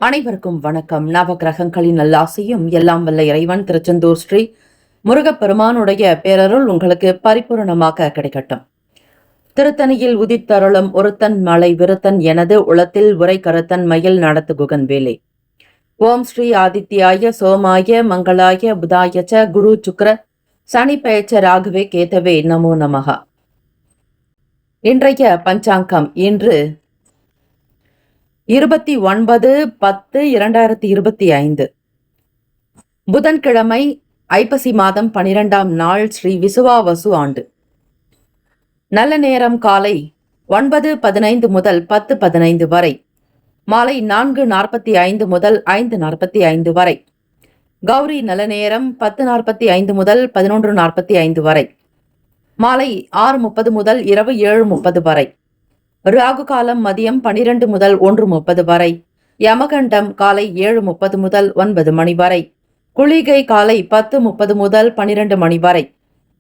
அனைவருக்கும் வணக்கம். நவகிரகங்களின் நல்லாசையும் எல்லாம் வல்ல இறைவன் திருச்செந்தூர் ஸ்ரீ முருகப்பெருமானுடைய பேரருள் உங்களுக்கு பரிபூரணமாக கிடைக்கட்டும். திருத்தணியில் உதித்தருளும் ஒருத்தன் மலை விருத்தன் எனது உளத்தில் உரை கருத்தன் மயில் நடத்து குகன் வேலை. ஓம் ஸ்ரீ ஆதித்யாய சோமாய மங்களாய புதாயச்ச குரு சுக்ர சனி பெயச்ச ராகவே கேதவே நமோ நமகா. இன்றைய பஞ்சாங்கம் இன்று 29/10/2025 புதன்கிழமை, ஐப்பசி மாதம் 12ஆம் நாள், ஸ்ரீ விசுவாவசு ஆண்டு. நல்ல நேரம் காலை 9:15 முதல் 10:15 வரை, மாலை 4:45 முதல் 5:45 வரை. கௌரி நல்ல நேரம் 10:45 முதல் 11:45 வரை, மாலை 6:30 முதல் இரவு 7:30 வரை. ராகு காலம் மதியம் 12 முதல் 1:30 வரை. யமகண்டம் காலை 7:30 முதல் 9 மணி வரை. குளிகை காலை 10:30 முதல் 12 மணி வரை.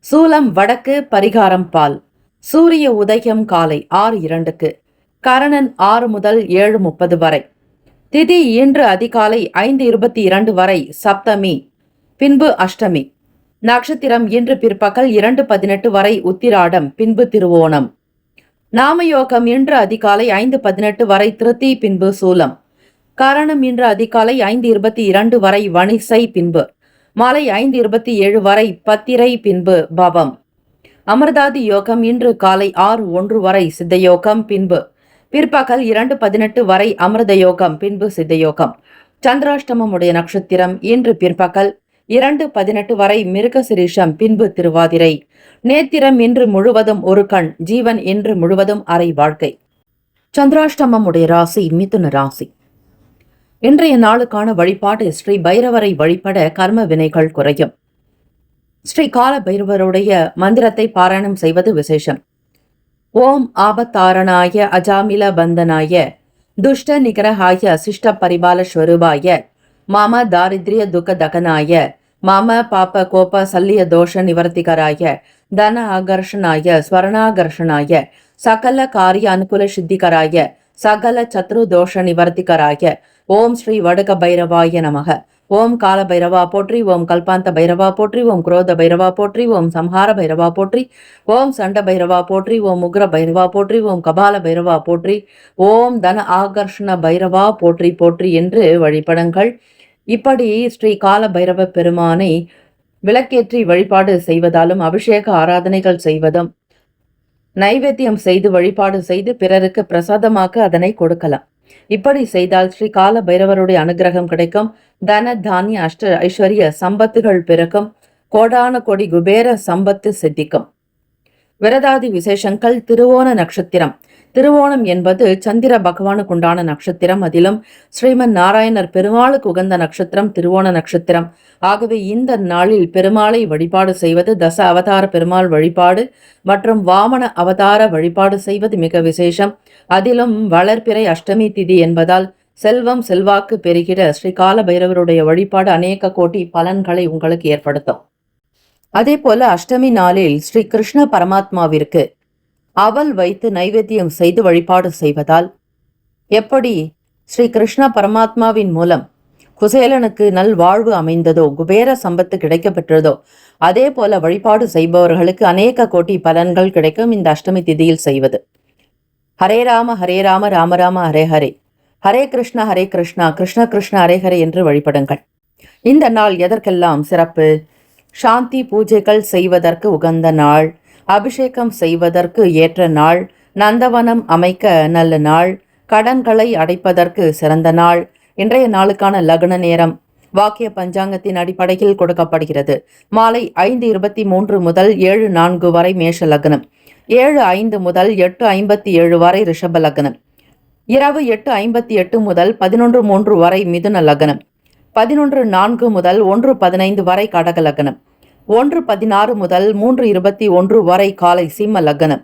சூலம் வடக்கு, பரிகாரம் பால். சூரிய உதயம் காலை 6:02க்கு. கரணன் 6 முதல் 7:30 வரை. திதி இன்று அதிகாலை 5:22 வரை சப்தமி, பின்பு அஷ்டமி. நட்சத்திரம் இன்று பிற்பகல் 2:18 வரை உத்திராடம், பின்பு திருவோணம். நாமயோகம் இன்று அதிகாலை 5:18 வரை திருத்தி, பின்பு சூலம். கரணம் இன்று அதிகாலை 5:22 வரை வணிசை, பின்பு மாலை 5:27 வரை பத்திரை, பின்பு பவம். அமிர்தாதி யோகம் இன்று காலை 6:01 வரை சித்தயோகம், பின்பு பிற்பகல் 2:18 வரை அமிர்த யோகம், பின்பு சித்தயோகம். சந்திராஷ்டமம் உடைய நட்சத்திரம் இன்று பிற்பகல் 2:18 வரை மிருகசிரீஷம், பின்பு திருவாதிரை. நேத்திரம் இன்று முழுவதும் ஒரு கண், ஜீவன் இன்று முழுவதும் அரை வாழ்க்கை. சந்திராஷ்டமம் உடைய ராசி மிதுன ராசி. இன்றைய நாளுக்கான வழிபாடு ஸ்ரீ பைரவரை வழிபட கர்ம வினைகள் குறையும். ஸ்ரீ கால பைரவருடைய மந்திரத்தை பாராயணம் செய்வது விசேஷம். ஓம் ஆபத்தாரணாய அஜாமில பந்தனாய துஷ்ட நிகரஹாய சிஷ்ட பரிபால ஸ்வரூபாய மாம தாரித்ரிய துக்க தகனாய மாம பாப கோப சல்லிய தோஷ நிவர்த்திகராய தன ஆகர்ஷனாய ஸ்வரணாகர்ஷனாய சகல காரிய அனுகூல சித்திகராய சகல சத்ரு தோஷ நிவர்த்திகராய ஓம் ஸ்ரீ வடுக பைரவாய நமக. ஓம் கால பைரவா போற்றி, ஓம் கல்பாந்த பைரவா போற்றி, ஓம் குரோத பைரவா போற்றி, ஓம் சம்ஹார பைரவா போற்றி, ஓம் சண்ட பைரவா போற்றி, ஓம் உக்ர பைரவா போற்றி, ஓம் கபால பைரவா போற்றி, ஓம் தன ஆகர்ஷண பைரவா போற்றி போற்றி என்று வழிபடுங்கள். இப்படி ஸ்ரீ கால பைரவ பெருமானை விளக்கேற்றி வழிபாடு செய்வதாலும், அபிஷேக ஆராதனைகள் செய்வதும், நைவேத்தியம் செய்து வழிபாடு செய்து பிறருக்கு பிரசாதமாக அதனை கொடுக்கலாம். இப்படி செய்தால் ஸ்ரீ கால பைரவருடைய அனுகிரகம் கிடைக்கும். தன தானிய அஷ்ட ஐஸ்வர்ய சம்பத்துகள் பிறக்கும். கோடான கோடி குபேர சம்பத்து சித்திக்கும். விரதாதி விசேஷங்கள். திருவோண நட்சத்திரம். திருவோணம் என்பது சந்திர பகவானுக்கு உண்டான நட்சத்திரம். அதிலும் ஸ்ரீமன் நாராயணர் பெருமாளுக்கு உகந்த நட்சத்திரம் திருவோண நட்சத்திரம். ஆகவே இந்த நாளில் பெருமாளை வழிபாடு செய்வது, தச அவதார பெருமாள் வழிபாடு மற்றும் வாமன அவதார வழிபாடு செய்வது மிக விசேஷம். அதிலும் வளர்பிறை அஷ்டமி திதி என்பதால் செல்வம் செல்வாக்கு பெருகிட ஸ்ரீ கால பைரவருடைய வழிபாடு அநேக கோடி பலன்களை உங்களுக்கு ஏற்படுத்தும். அதே போல அஷ்டமி நாளில் ஸ்ரீ கிருஷ்ண பரமாத்மாவிற்கு அவல் வைத்து நைவேத்தியம் செய்து வழிபாடு செய்வதால் எப்படி ஸ்ரீ கிருஷ்ண பரமாத்மாவின் மூலம் குசேலனுக்கு நல் வாழ்வு அமைந்ததோ, குபேர சம்பத்து கிடைக்கப்பெற்றதோ, அதே போல வழிபாடு செய்பவர்களுக்கு அநேக கோடி பலன்கள் கிடைக்கும் இந்த அஷ்டமி திதியில் செய்வது. ஹரே ராம ராம ராம ஹரே ஹரே, ஹரே கிருஷ்ணா கிருஷ்ண கிருஷ்ண ஹரே ஹரே என்று வழிபடுங்கள். இந்த நாள் எதற்கெல்லாம் சிறப்பு? சாந்தி பூஜைகள் செய்வதற்கு உகந்த நாள், அபிஷேகம் செய்வதற்கு ஏற்ற நாள், நந்தவனம் அமைக்க நல்ல நாள், கடன்களை அடைப்பதற்கு சிறந்த நாள். இன்றைய நாளுக்கான லக்ன நேரம் வாக்கிய பஞ்சாங்கத்தின் அடிப்படையில் கொடுக்கப்படுகிறது. மாலை 5:23 முதல் 7:04 வரை மேஷ லக்னம், 7:05 முதல் 8:57 வரை ரிஷப லக்னம், இரவு 8:58 முதல் 11:03 வரை மிதுன லக்னம், 11:04 முதல் 1:15 வரை கடக லக்னம், 1:16 முதல் 3:21 வரை காலை சிம்ம லக்னம்,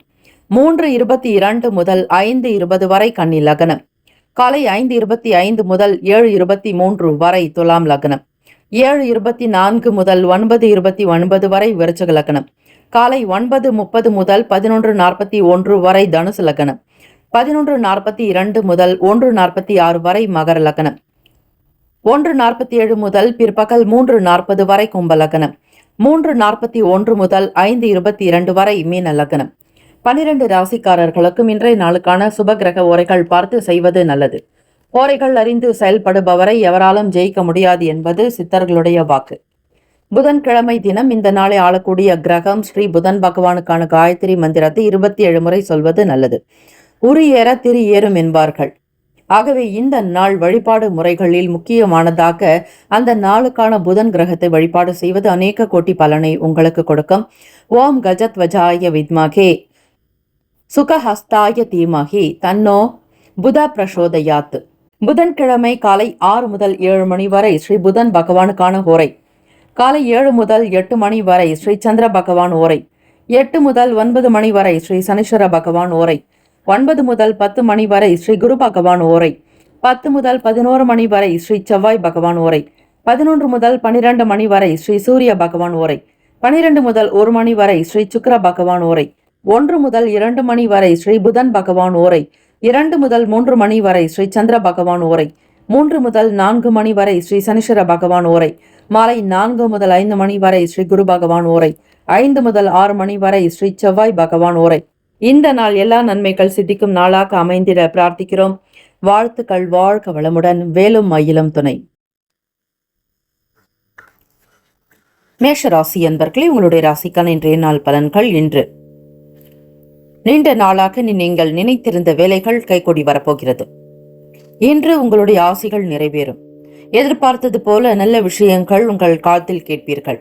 3:22 முதல் 5:20 வரை கன்னி லக்னம், காலை 5:25 முதல் 7:23 வரை துலாம் லக்னம், 7:24 முதல் 9:29 வரை விருச்சிக லக்னம், காலை 9:30 முதல் 11:41 வரை தனுசு லக்னம், 11:42 முதல் 1:46 வரை மகர லக்னம், 1:47 முதல் பிற்பகல் 3:40 வரை கும்ப லக்னம். 3:41 முதல் 5:22 வரை மீன லக்னம். 12 ராசிக்காரர்களுக்கும் இன்றைய நாளுக்கான சுபகிரக ஓரைகள் பார்த்து செய்வது நல்லது. ஓரைகள் அறிந்து செயல்படுபவரை எவராலும் ஜெயிக்க முடியாது என்பது சித்தர்களுடைய வாக்கு. புதன்கிழமை தினம் இந்த நாளை ஆளக்கூடிய கிரகம் ஸ்ரீ புதன் பகவானுக்கான காயத்ரி மந்திரத்தை 27 முறை சொல்வது நல்லது. உரி ஏற திரி ஏறும் என்பார்கள். ஆகவே இந்த நாள் வழிபாடு முறைகளில் முக்கியமானதாக அந்த நாளுக்கான புதன் கிரகத்தை வழிபாடு செய்வது அநேக கோட்டி பலனை உங்களுக்கு கொடுக்கும். ஓம் கஜத்வஜாய வித்மகே சுகஹஸ்தாய தீமகி தன்னோ புத பிரசோதயாத். புதன்கிழமை காலை 6 முதல் 7 மணி வரை ஸ்ரீ புதன் பகவானுக்கான ஓரை. காலை 7 முதல் 8 மணி வரை ஸ்ரீ சந்திர பகவான் ஓரை. 8 முதல் 9 மணி வரை ஸ்ரீ சனீஸ்வர பகவான் ஓரை. 9 முதல் 10 மணி வரை ஸ்ரீ குரு பகவான் ஓரை. 10 முதல் 11 மணி வரை ஸ்ரீ செவ்வாய் பகவான் ஓரை. 11 முதல் 12 மணி வரை ஸ்ரீ சூரிய பகவான் ஓரை. 12 முதல் 1 மணி வரை ஸ்ரீ சுக்கிர பகவான் ஓரை. 1 முதல் 2 மணி வரை ஸ்ரீ புதன் பகவான் ஓரை. 2 முதல் 3 மணி வரை ஸ்ரீ சந்திர பகவான் ஓரை. 3 முதல் 4 மணி வரை ஸ்ரீ சனீஸ்வர பகவான் ஓரை. மாலை 4 முதல் 5 மணி வரை ஸ்ரீ குரு பகவான் ஓரை. 5 முதல் 6 மணி வரை ஸ்ரீ செவ்வாய் பகவான் ஓரை. இந்த நாள் எல்லா நன்மைகள் சித்திக்கும் நாளாக அமைந்திட பிரார்த்திக்கிறோம். வாழ்த்துக்கள். வாழ்க வளமுடன். வேலும் மயிலும் துணை. மேஷ ராசி அன்பர்களே, உங்களுடைய ராசிக்கான இன்றைய நாள் பலன்கள். இன்று நீண்ட நாளாக நீங்கள் நினைத்திருந்த வேலைகள் கைகூடி வரப்போகிறது. இன்று உங்களுடைய ஆசைகள் நிறைவேறும். எதிர்பார்த்தது போல நல்ல விஷயங்கள் உங்கள் காலத்தில் கேட்பீர்கள்.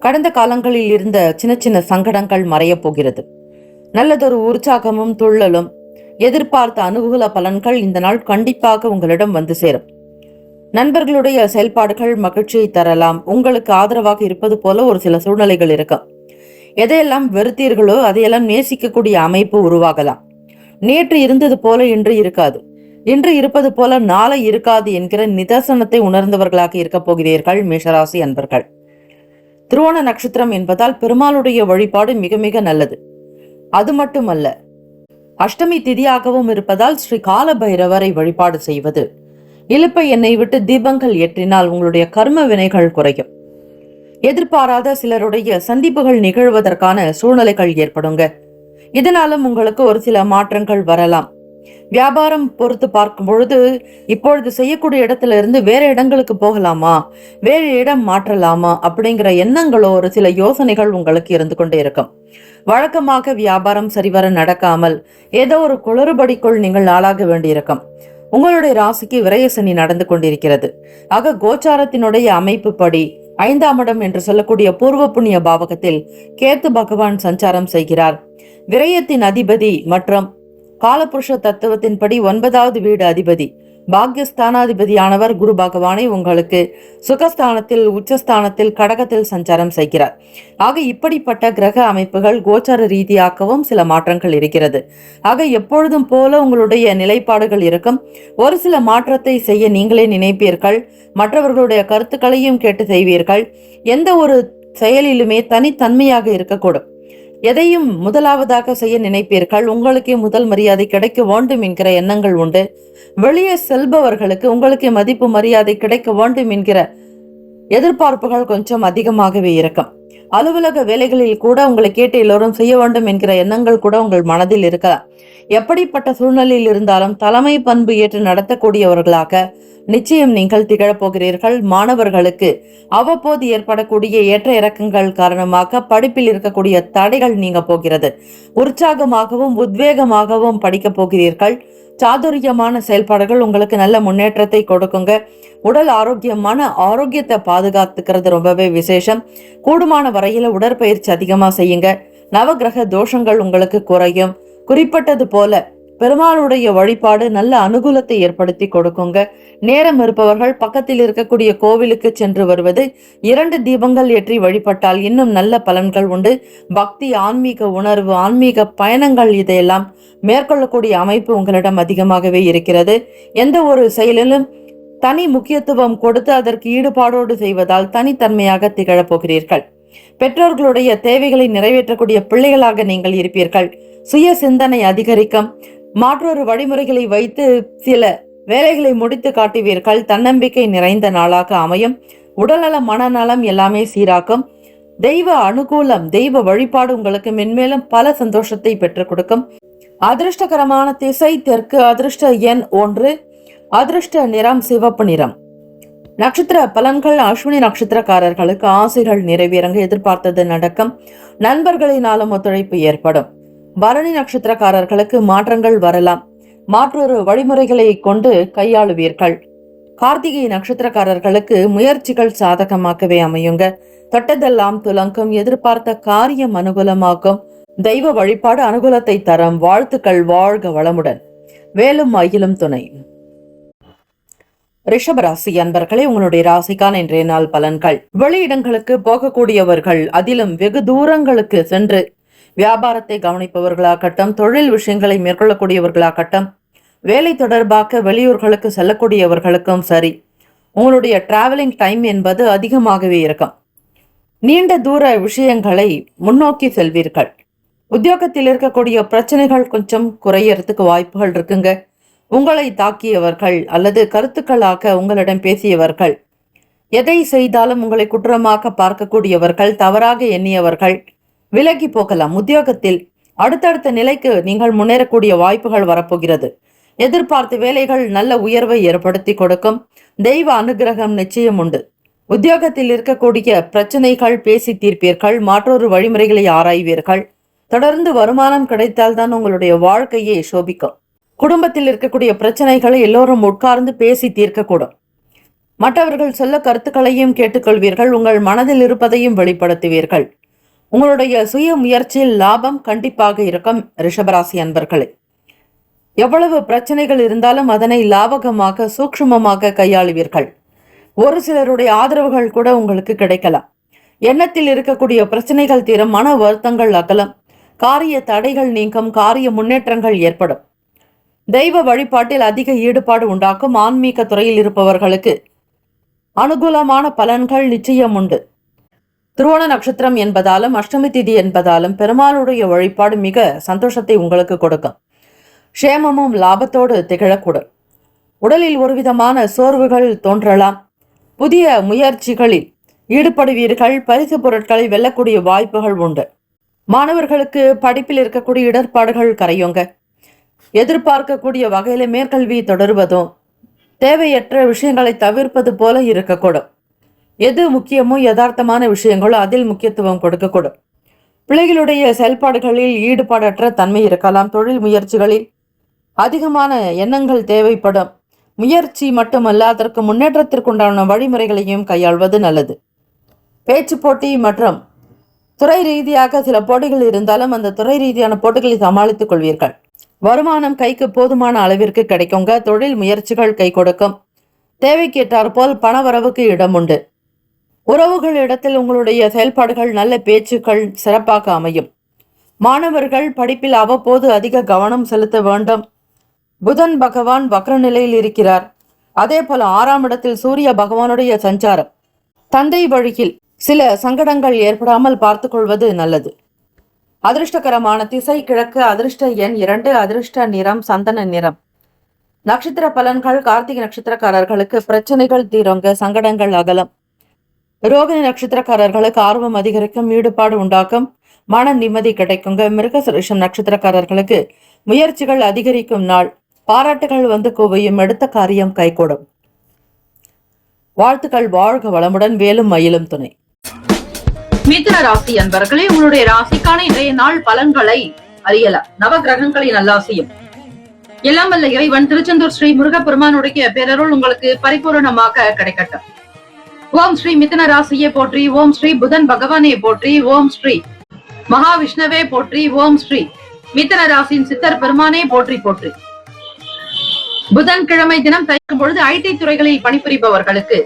கடந்த காலங்களில் இருந்த சின்ன சின்ன சங்கடங்கள் மறையப் போகிறது. நல்லதொரு உற்சாகமும் துள்ளலும் எதிர்பார்த்த அனுகூல பலன்கள் இந்த நாள் கண்டிப்பாக உங்களிடம் வந்து சேரும். நண்பர்களுடைய செயல்பாடுகள் மகிழ்ச்சியை தரலாம். உங்களுக்கு ஆதரவாக இருப்பது போல ஒரு சில சூழ்நிலைகள் இருக்கும். எதையெல்லாம் வெறுத்தீர்களோ அதையெல்லாம் நேசிக்கக்கூடிய அமைப்பு உருவாகலாம். நேற்று இருந்தது போல இன்று இருக்காது. இன்று இருப்பது போல நாளை இருக்காது என்கிற நிதர்சனத்தை உணர்ந்தவர்களாக இருக்க போகிறீர்கள் மேஷராசி அன்பர்கள். திருவோண நட்சத்திரம் என்பதால் பெருமாளுடைய வழிபாடு மிக மிக நல்லது. அது மட்டுமல்ல, அஷ்டமி திதியாகவும் இருப்பதால் ஸ்ரீ கால பைரவரை வழிபாடு செய்வது, இலுப்பை எண்ணெய் விட்டு தீபங்கள் ஏற்றினால் உங்களுடைய கர்ம வினைகள் குறையும். எதிர்பாராத சிலருடைய சந்திப்புகள் நிகழ்வதற்கான சூழ்நிலைகள் ஏற்படுங்க. இதனாலும் உங்களுக்கு ஒரு சில மாற்றங்கள் வரலாம். வியாபாரம் பொறுத்து பார்க்கும் பொழுது இப்பொழுது செய்யக்கூடிய இடத்துல இருந்து வேற இடங்களுக்கு போகலாமா, வேற இடம் மாற்றலாமா அப்படிங்கிற எண்ணங்களோ ஒரு சில யோசனைகள் உங்களுக்கு இருந்து கொண்டே இருக்கும். வழக்கமாக வியாபாரம் சரிவர நடக்காமல் ஏதோ ஒரு குளறுபடிக்குள் நீங்கள் ஆளாக வேண்டியிருக்கும். உங்களுடைய ராசிக்கு விரய சனி நடந்து கொண்டிருக்கிறது. ஆக கோச்சாரத்தினுடைய அமைப்பு படி 5ஆம் இடம் என்று சொல்லக்கூடிய பூர்வ புண்ணிய பாவகத்தில் கேத்து பகவான் சஞ்சாரம் செய்கிறார். விரயத்தின் அதிபதி மற்றும் காலபுருஷ தத்துவத்தின்படி 9வது வீடு அதிபதி பாக்யஸ்தானாதிபதியானவர் குரு பகவானை உங்களுக்கு சுகஸ்தானத்தில் உச்சஸ்தானத்தில் கடகத்தில் சஞ்சாரம் செய்கிறார். ஆக இப்படிப்பட்ட கிரக அமைப்புகள் கோச்சார ரீதியாகவும் சில மாற்றங்கள் இருக்கிறது. ஆக எப்பொழுதும் போல உங்களுடைய நிலைப்பாடுகள் இருக்கும். ஒரு சில மாற்றத்தை செய்ய நீங்களே நினைப்பீர்கள். மற்றவர்களுடைய கருத்துக்களையும் கேட்டு செய்வீர்கள். எந்த ஒரு செயலிலுமே தனித்தன்மையாக இருக்கக்கூடும். எதையும் முதலாவதாக செய்ய நினைப்பீர்கள். உங்களுக்கே முதல் மரியாதை கிடைக்க வேண்டும் என்கிற எண்ணங்கள் உண்டு. வெளியே செல்பவர்களுக்கு உங்களுக்கே மதிப்பு மரியாதை கிடைக்க வேண்டும் என்கிற எதிர்பார்ப்புகள் கொஞ்சம் அதிகமாகவே இருக்கும். அலுவலக வேலைகளில் கூட உங்களை கேட்டு எல்லோரும் செய்ய வேண்டும் என்கிற எண்ணங்கள் கூட உங்கள் மனதில் இருக்கலாம். எப்படிப்பட்ட சூழ்நிலையில் இருந்தாலும் தலைமை பண்பு ஏற்று நடத்தக்கூடியவர்களாக நிச்சயம் நீங்கள் திகழப்போகிறீர்கள். மாணவர்களுக்கு அவ்வப்போது ஏற்படக்கூடிய ஏற்ற இறக்கங்கள் காரணமாக படிப்பில் இருக்கக்கூடிய தடைகள் நீங்க போகிறது. உற்சாகமாகவும் உத்வேகமாகவும் படிக்க போகிறீர்கள். சாதுரியமான செயல்பாடுகள் உங்களுக்கு நல்ல முன்னேற்றத்தை கொடுக்குங்க. உடல் ஆரோக்கியத்தை பாதுகாத்துக்கிறது ரொம்பவே விசேஷம். கூடுமான வரையில உடற்பயிற்சி அதிகமா செய்யுங்க. நவகிரக தோஷங்கள் உங்களுக்கு குறையும். குறிப்பிட்டது போல பெருமாளுடைய வழிபாடு நல்ல அனுகூலத்தை ஏற்படுத்தி கொடுக்குங்க. நேரம் இருப்பவர்கள் பக்கத்தில் இருக்கக்கூடிய கோவிலுக்கு சென்று வருவது, 2 தீபங்கள் ஏற்றி வழிபட்டால் இன்னும் நல்ல பலன்கள் உண்டு. பக்தி, ஆன்மீக உணர்வு, ஆன்மீக பயணங்கள் இதையெல்லாம் மேற்கொள்ளக்கூடிய அமைப்பு உங்களிடம் அதிகமாகவே இருக்கிறது. எந்த ஒரு செயலிலும் தனி முக்கியத்துவம் கொடுத்து அதற்கு ஈடுபாடோடு செய்வதால் தனித்தன்மையாக திகழப் போகிறீர்கள். பெற்றோர்களுடைய தேவைகளை நிறைவேற்றக்கூடிய பிள்ளைகளாக நீங்கள் இருப்பீர்கள். சுய சிந்தனை அதிகரிக்கும். மாற்றொரு வழிமுறைகளை வைத்து சில வேலைகளை முடித்து காட்டுவீர்கள். தன்னம்பிக்கை நிறைந்த நாளாக அமையும். உடல்நலம் மனநலம் எல்லாமே சீராக்கும். தெய்வ அனுகூலம், தெய்வ வழிபாடு உங்களுக்கு மென்மேலும் பல சந்தோஷத்தை பெற்றுக் கொடுக்கும். அதிர்ஷ்டகரமான திசை தெற்கு. அதிர்ஷ்ட எண் 1. அதிர்ஷ்ட நிறம் சிவப்பு நிறம். நட்சத்திர பலன்கள். அஸ்வினி நட்சத்திரக்காரர்களுக்கு ஆசைகள் நிறைவேறங்க, எதிர்பார்த்தது நடக்கும். நண்பர்களினாலும் ஒத்துழைப்பு ஏற்படும். பரணி நட்சத்திரக்காரர்களுக்கு மாற்றங்கள் வரலாம். மாற்றொரு வழிமுறைகளை கொண்டு கையாளுவீர்கள். கார்த்திகை நட்சத்திரக்காரர்களுக்கு முயற்சிகள் சாதகமாகவே அமையுங்க. தொட்டதெல்லாம் துலங்கும். எதிர்பார்த்த காரியம் அனுகூலமாகும். தெய்வ வழிபாடு அனுகூலத்தை தரும். வாழ்த்துக்கள். வாழ்க வளமுடன். வேலும் மயிலும் துணை. ரிஷபராசி அன்பர்களே, உங்களுடைய ராசிக்கான இன்றைய நாள் பலன்கள். வெளியிடங்களுக்கு போகக்கூடியவர்கள், அதிலும் வெகு தூரங்களுக்கு சென்று வியாபாரத்தை கவனிப்பவர்களாகட்டும், தொழில் விஷயங்களை மேற்கொள்ளக்கூடியவர்களாகட்டும், வேலை தொடர்பாக வெளியூர்களுக்கு செல்லக்கூடியவர்களுக்கும் சரி, உங்களுடைய டிராவலிங் டைம் என்பது அதிகமாகவே இருக்கும். நீண்ட தூர விஷயங்களை முன்னோக்கி செல்வீர்கள். உத்தியோகத்தில் இருக்கக்கூடிய பிரச்சனைகள் கொஞ்சம் குறையறதுக்கு வாய்ப்புகள் இருக்குங்க. உங்களை தாக்கியவர்கள் அல்லது கருத்துக்களாக உங்களிடம் பேசியவர்கள், எதை செய்தாலும் உங்களை குற்றமாக பார்க்கக்கூடியவர்கள், தவறாக எண்ணியவர்கள் விலகி போகலாம். உத்தியோகத்தில் அடுத்தடுத்த நிலைக்கு நீங்கள் முன்னேறக்கூடிய வாய்ப்புகள் வரப்போகிறது. எதிர்பார்த்த வேலைகள் நல்ல உயர்வை ஏற்படுத்தி கொடுக்கும். தெய்வ அனுகிரகம் நிச்சயம் உண்டு. உத்தியோகத்தில் இருக்கக்கூடிய பிரச்சனைகள் பேசி தீர்ப்பீர்கள். மற்றொரு வழிமுறைகளை ஆராய்வீர்கள். தொடர்ந்து வருமானம் கிடைத்தால்தான் உங்களுடைய வாழ்க்கையே சோபிக்கும். குடும்பத்தில் இருக்கக்கூடிய பிரச்சனைகளை எல்லோரும் உட்கார்ந்து பேசி தீர்க்கக்கூடும். மற்றவர்கள் சொல்ல கருத்துக்களையும் கேட்டுக்கொள்வீர்கள். உங்கள் மனதில் இருப்பதையும் வெளிப்படுத்துவீர்கள். உங்களுடைய சுய முயற்சியில் லாபம் கண்டிப்பாக இருக்கும். ரிஷபராசி அன்பர்களே, எவ்வளவு பிரச்சனைகள் இருந்தாலும் அதனை லாபகமாக சூக்ஷ்மமாக கையாளுவீர்கள். ஒரு சிலருடைய ஆதரவுகள் கூட உங்களுக்கு கிடைக்கலாம். எண்ணத்தில் இருக்கக்கூடிய பிரச்சனைகள் தீரும். மன வருத்தங்கள் அகலம். காரிய தடைகள் நீங்கும். காரிய முன்னேற்றங்கள் ஏற்படும். தெய்வ வழிபாட்டில் அதிக ஈடுபாடு உண்டாக்கும். ஆன்மீக துறையில் இருப்பவர்களுக்கு அனுகூலமான பலன்கள் நிச்சயம் உண்டு. திருவோண நட்சத்திரம் என்பதாலும் அஷ்டமி திதி என்பதாலும் பெருமாளுடைய வழிபாடு மிக சந்தோஷத்தை உங்களுக்கு கொடுக்கும். க்ஷேமமும் லாபத்தோடு திகழக்கூடும். உடலில் ஒருவிதமான சோர்வுகள் தோன்றலாம். புதிய முயற்சிகளில் ஈடுபடுவீர்கள். பரிசு பொருட்களை வெல்லக்கூடிய வாய்ப்புகள் உண்டு. மாணவர்களுக்கு படிப்பில் இருக்கக்கூடிய இடர்பாடுகள் கரையுங்க. எதிர்பார்க்கக்கூடிய வகையில மேற்கல்வி தொடர்வதும் தேவையற்ற விஷயங்களை தவிர்ப்பது போல இருக்கக்கூடும். எது முக்கியமோ யதார்த்தமான விஷயங்களோ அதில் முக்கியத்துவம் கொடுக்கக்கூடும். பிள்ளைகளுடைய செயல்பாடுகளில் ஈடுபாடற்ற தன்மை இருக்கலாம். தொழில் முயற்சிகளில் அதிகமான எண்ணங்கள் தேவைப்படும். முயற்சி மட்டுமல்ல, அதற்கு முன்னேற்றத்திற்குண்டான வழிமுறைகளையும் கையாள்வது நல்லது. பேச்சு போட்டி மற்றும் துறை ரீதியாக சில போட்டிகள் இருந்தாலும் அந்த துறை ரீதியான போட்டிகளை சமாளித்துக் கொள்வீர்கள். வருமானம் கைக்கு போதுமான அளவிற்கு கிடைக்குங்க. தொழில் முயற்சிகள் கை கொடுக்கும். தேவைக்கேற்றார் போல் பணவரவுக்கு இடம் உண்டு. உறவுகள் இடத்தில் உங்களுடைய செயல்பாடுகள் நல்ல பேச்சுக்கள் சிறப்பாக அமையும். மாணவர்கள் படிப்பில் அவ்வப்போது அதிக கவனம் செலுத்த வேண்டும். புதன் பகவான் வக்ர நிலையில் இருக்கிறார். அதே போல 6ஆம் இடத்தில் சூரிய பகவானுடைய சஞ்சாரம். தந்தை வழியில் சில சங்கடங்கள் ஏற்படாமல் பார்த்துக் கொள்வது நல்லது. அதிர்ஷ்டகரமான திசை கிழக்கு. அதிர்ஷ்ட எண் 2. அதிர்ஷ்ட நிறம் சந்தன நிறம். நட்சத்திர பலன்கள். கார்த்திகை நட்சத்திரக்காரர்களுக்கு பிரச்சனைகள் தீருங்க, சங்கடங்கள் அகலம். ரோகிணி நட்சத்திரக்காரர்களுக்கு ஆர்வம் அதிகரிக்கும், ஈடுபாடு உண்டாக்கும், மன நிம்மதி கிடைக்குங்க. மிருகசுரேஷம் நட்சத்திரக்காரர்களுக்கு முயற்சிகள் அதிகரிக்கும் நாள். பாராட்டுகள் வந்து குவியும். எடுத்த காரியம் கைகூடும். வாழ்த்துக்கள். வாழ்க வளமுடன். வேலும் மயிலும் துணை. மிதுன ராசி அன்பர்களே, உங்களுடைய ராசிக்கான இன்றைய நாள் பலன்களை அறியலாம். நவ கிரகங்களின் நல்லாசியும் எல்லாம் வல்ல இறைவன் திருச்செந்தூர் ஸ்ரீ முருகப்பெருமானுடைய பேரருள் உங்களுக்கு பரிபூரணமாக கிடைக்கட்டும். ஓம் ஸ்ரீ மிதுன ராசியை போற்றி. ஓம் ஸ்ரீ புதன் பகவானை போற்றி. ஓம் ஸ்ரீ மகாவிஷ்ணுவே போற்றி. ஓம் ஸ்ரீ மிதுன ராசியின் சித்தர் பெருமானே போற்றி போற்றி. புதன்கிழமை தினம் தயாரிக்கும் பொழுது ஐடி துறைகளில் பணிபுரிபவர்களுக்கு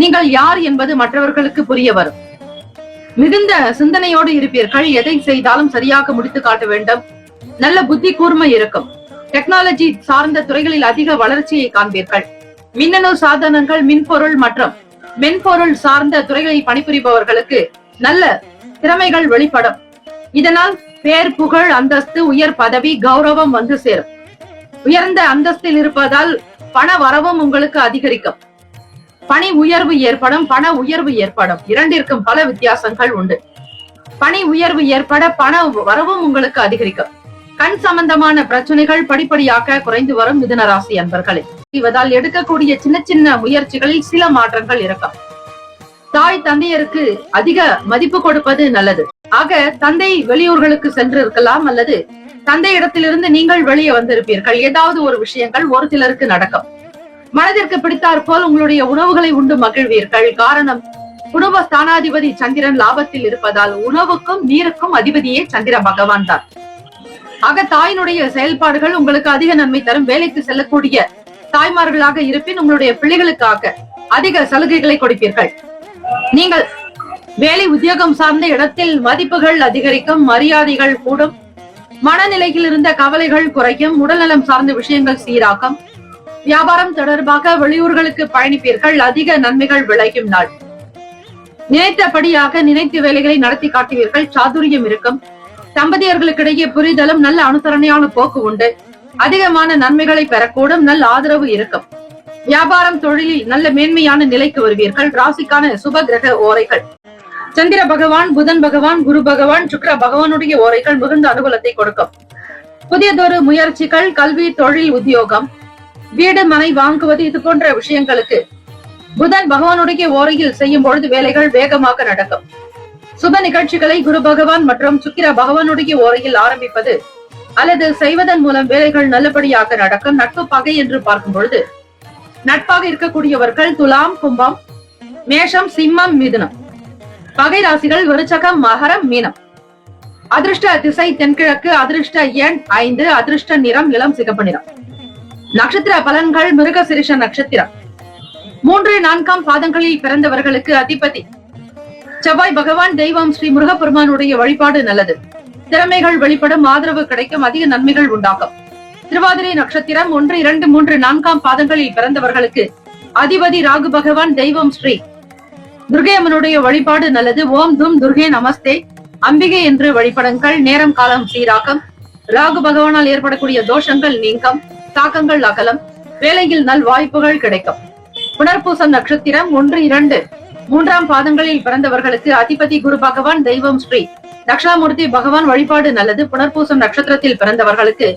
நீங்கள் யார் என்பது மற்றவர்களுக்கு புரிய வரும். மிகுந்த சிந்தனையோடு இருப்பீர்கள். எதை செய்தாலும் சரியாக முடித்து காட்ட வேண்டும். நல்ல புத்தி கூர்மை இருக்கும். டெக்னாலஜி சார்ந்த துறைகளில் அதிக வளர்ச்சியை காண்பீர்கள். மின்னணு சாதனங்கள், மின்பொருள் மற்றும் மென்பொருள் சார்ந்த துறைகளில் பணிபுரிபவர்களுக்கு நல்ல திறமைகள் வெளிப்படும். இதனால் பேர், புகழ், அந்தஸ்து, உயர் பதவி, கௌரவம் வந்து சேரும். உயர்ந்த அந்தஸ்தில் இருப்பதால் பண வரவும் உங்களுக்கு அதிகரிக்கும். பணி உயர்வு ஏற்படும், பண உயர்வு ஏற்படும். இரண்டிற்கும் பல வித்தியாசங்கள் உண்டு. பணி உயர்வு ஏற்பட பண வரவும் உங்களுக்கு அதிகரிக்கும். கண் சம்பந்தமான பிரச்சனைகள் படிப்படியாக குறைந்து வரும் மிதுன ராசி அன்பர்களே. இவதால் எடுக்கக்கூடிய சின்ன சின்ன முயற்சிகளில் சில மாற்றங்கள் இருக்கும். தாய் தந்தையருக்கு அதிக மதிப்பு கொடுப்பது நல்லது. ஆக தந்தை வெளியூர்களுக்கு சென்று இருக்கலாம், அல்லது தந்தை இடத்திலிருந்து நீங்கள் வெளியே வந்திருப்பீர்கள். ஏதாவது ஒரு விஷயங்கள் ஒரு சிலருக்கு நடக்கும். மனதிற்கு பிடித்தாற் போல் உங்களுடைய உணவுகளை உண்டு மகிழ்வீர்கள். காரணம், குடும்ப ஸ்தானாதிபதி சந்திரன் லாபத்தில் இருப்பதால் உணவுக்கும் நீருக்கும் அதிபதியே சந்திர பகவான் தான். ஆக தாயினுடைய செயல்பாடுகள் உங்களுக்கு அதிக நன்மை தரும். வேலைக்கு செல்லக்கூடிய தாய்மார்களாக இருப்பின் உங்களுடைய பிள்ளைகளுக்காக அதிக சலுகைகளை கொடுப்பீர்கள். நீங்கள் வேலை உத்தியோகம் சார்ந்த இடத்தில் மதிப்புகள் அதிகரிக்கும், மரியாதைகள் கூடும், மனநிலையில் இருந்த கவலைகள் குறையும், உடல்நலம் சார்ந்த விஷயங்கள் சீராகும். வியாபாரம் தொடர்பாக வெளியூர்களுக்கு பயணிப்பீர்கள். அதிக நன்மைகள் விளையும் நாள். நினைத்தபடியாக நினைத்த வேலைகளை நடத்தி காட்டுவீர்கள். சாதுரியம் இருக்கும். தம்பதியர்களுக்கிடையே புரிதலும் நல்ல அனுசரணையான போக்கு உண்டு. அதிகமான நன்மைகளை பெறக்கூடும். நல்ல ஆதரவு இருக்கும். வியாபாரம் தொழிலில் நல்ல மேன்மையான நிலைக்கு வருவீர்கள். ராசிக்கான சுப கிரக ஓரைகள்: சந்திர பகவான், புதன் பகவான், குரு பகவான், சுக்கிர பகவானுடைய ஓரைகள் மிகுந்த அனுகூலத்தை கொடுக்கும். புதியதொரு முயற்சிகள், கல்வி, தொழில், உத்தியோகம், வீடு மனை வாங்குவது, இது போன்ற விஷயங்களுக்கு புதன் பகவானுடைய ஓரையில் செய்யும் பொழுது வேலைகள் வேகமாக நடக்கும். சுப நிகழ்ச்சிகளை குரு பகவான் மற்றும் சுக்கிர பகவானுடைய ஓரையில் ஆரம்பிப்பது அல்லது செய்வதன் மூலம் வேலைகள் நல்லபடியாக நடக்கும். நட்பு பகை என்று பார்க்கும் பொழுது நட்பாக இருக்கக்கூடியவர்கள் துலாம், கும்பம், மேஷம், சிம்மம், மிதுனம். பகை ராசிகள் விருச்சகம், மகரம், மீனம். அதிர்ஷ்ட திசை தென்கிழக்கு. அதிர்ஷ்ட எண் 5. அதிர்ஷ்ட நிறம் இளம் சிகப்பு நிறம். நட்சத்திர பலன்கள்: மிருகசிரிஷ நட்சத்திரம். 3, 4 பாதங்களில் பிறந்தவர்களுக்கு அதிபதி செவ்வாய் பகவான். தெய்வம் ஸ்ரீ முருகப்பெருமானுடைய வழிபாடு நல்லது. திறமைகள் வெளிப்படும், ஆதரவு கிடைக்கும், அதிக நன்மைகள் உண்டாகும். திருவாதிரை நட்சத்திரம். 1, 2, 3, 4 பாதங்களில் பிறந்தவர்களுக்கு அதிபதி ராகு பகவான். தெய்வம் ஸ்ரீ துர்கை அம்மனுடைய வழிபாடு நல்லது. ஓம் தும் துர்கே நமஸ்தே அம்பிகை என்று வழிபடுங்கள். நேரம் காலம் சீராகும். ராகு பகவானால் ஏற்படக்கூடிய தோஷங்கள் நீங்கும், தாக்கங்கள் அகலம், வேலையில் நல் வாய்ப்புகள் கிடைக்கும். புனர்பூசம் நட்சத்திரம். 1, 2, 3 பாதங்களில் பிறந்தவர்களுக்கு அதிபதி குரு பகவான். தெய்வம் ஸ்ரீ தட்சிணாமூர்த்தி பகவான் வழிபாடு நல்லது. புனர்பூசம் நட்சத்திரத்தில் பிறந்தவர்களுக்கு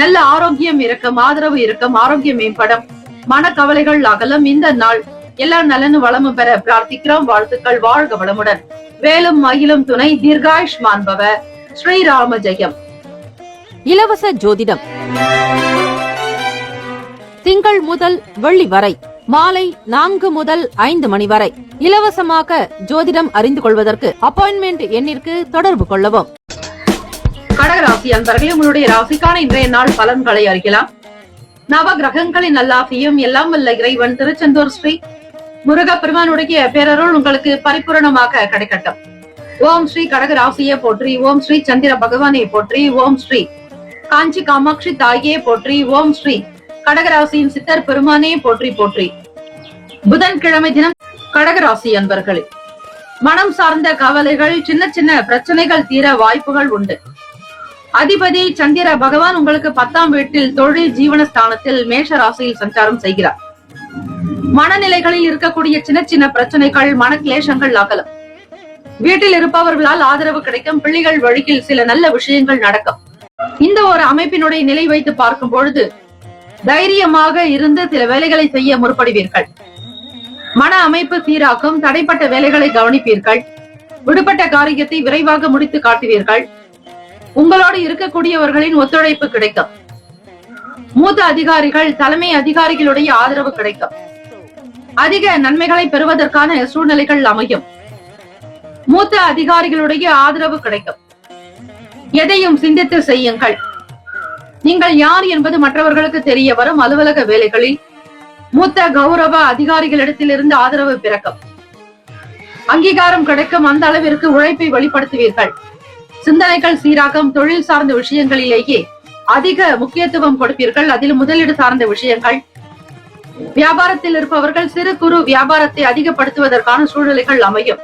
நல்ல ஆரோக்கியம் இருக்கும், ஆதரவு இருக்கும், ஆரோக்கியம் மேம்படும், மனக்கவலைகள் அகலம். இந்த நாள் எல்லா நலனும் வளமும் பெற பிரார்த்திக்கிறோம். வாழ்த்துக்கள். வாழ்க வளமுடன். வேலும் மயிலும் துணை. தீர்காயுஷ்மான் பவ. ஸ்ரீராம ஜெயம். இலவச ஜோதிடம் திங்கள் முதல் வெள்ளி வரை மாலை 4 முதல் 5 மணி வரை இலவசமாக ஜோதிடம் அறிந்து கொள்வதற்கு அப்பாயின்மெண்ட் எண்ணிற்கு தொடர்பு கொள்ளவும். கடகராசி அன்பர்களே, உங்களுடைய ராசிக்கான இன்றைய நாள் பலன்களை அறியலாம். நவ கிரகங்களின் நல்லாசியும் எல்லாம் வல்ல இறைவன் திருச்செந்தூர் ஸ்ரீ முருகப்பெருமானுடைய பேரருள் உங்களுக்கு பரிபூரணமாக கிடைக்கட்டும். ஓம் ஸ்ரீ கடகராசியே போற்றி. ஓம் ஸ்ரீ சந்திர பகவானே போற்றி. ஓம் ஸ்ரீ காஞ்சி காமாட்சி தாயே போற்றி. ஓம் ஸ்ரீ கடகராசியின் சித்தர் பெருமானே போற்றி போற்றி. புதன்கிழமை தினம் கடகராசி அன்பர்களே, மனம் சார்ந்த கவலைகள், சின்ன சின்ன பிரச்சனைகள் தீர வாய்ப்புகள் உண்டு. அதிபதி சந்திர பகவான் உங்களுக்கு 10ஆம் வீட்டில் தொழில் ஜீவனஸ்தானத்தில் மேஷ ராசியில் சஞ்சாரம் செய்கிறார். மனநிலைகளில் இருக்கக்கூடிய சின்ன சின்ன பிரச்சனைகள், மன கிளேசங்கள் அகலும். வீட்டில் இருப்பவர்களால் ஆதரவு கிடைக்கும். பிள்ளைகள் வழியில் சில நல்ல விஷயங்கள் நடக்கும். இந்த ஒரு அமைப்பினுடைய நிலை வைத்து பார்க்கும் பொழுது தைரியமாக இருந்து சில வேலைகளை செய்ய முற்படுவீர்கள். மன அமைப்பு சீராக்கும். தடைப்பட்ட வேலைகளை கவனிப்பீர்கள். விடுபட்ட காரியத்தை விரைவாக முடித்து காட்டுவீர்கள். உங்களோடு இருக்கக்கூடியவர்களின் ஒத்துழைப்பு கிடைக்கும். மூத்த அதிகாரிகள், தலைமை அதிகாரிகளுடைய ஆதரவு கிடைக்கும். அதிக நன்மைகளை பெறுவதற்கான சூழ்நிலைகள் அமையும். மூத்த அதிகாரிகளுடைய ஆதரவு கிடைக்கும். எதையும் சிந்தித்து செய்யுங்கள். நீங்கள் யார் என்பது மற்றவர்களுக்கு தெரிய வரும். அலுவலக வேலைகளில் மூத்த கௌரவ அதிகாரிகளிடத்திலிருந்து ஆதரவு பிறக்கும். அங்கீகாரம் கிடைக்கும். அந்த அளவிற்கு உழைப்பை வெளிப்படுத்துவீர்கள். சிந்தனைகள் சீராகும். தொழில் சார்ந்த விஷயங்களிலேயே அதிக முக்கியத்துவம் கொடுப்பீர்கள். அதில் முதலீடு சார்ந்த விஷயங்கள். வியாபாரத்தில் இருப்பவர்கள் சிறு குறு வியாபாரத்தை அதிகப்படுத்துவதற்கான சூழ்நிலைகள் அமையும்.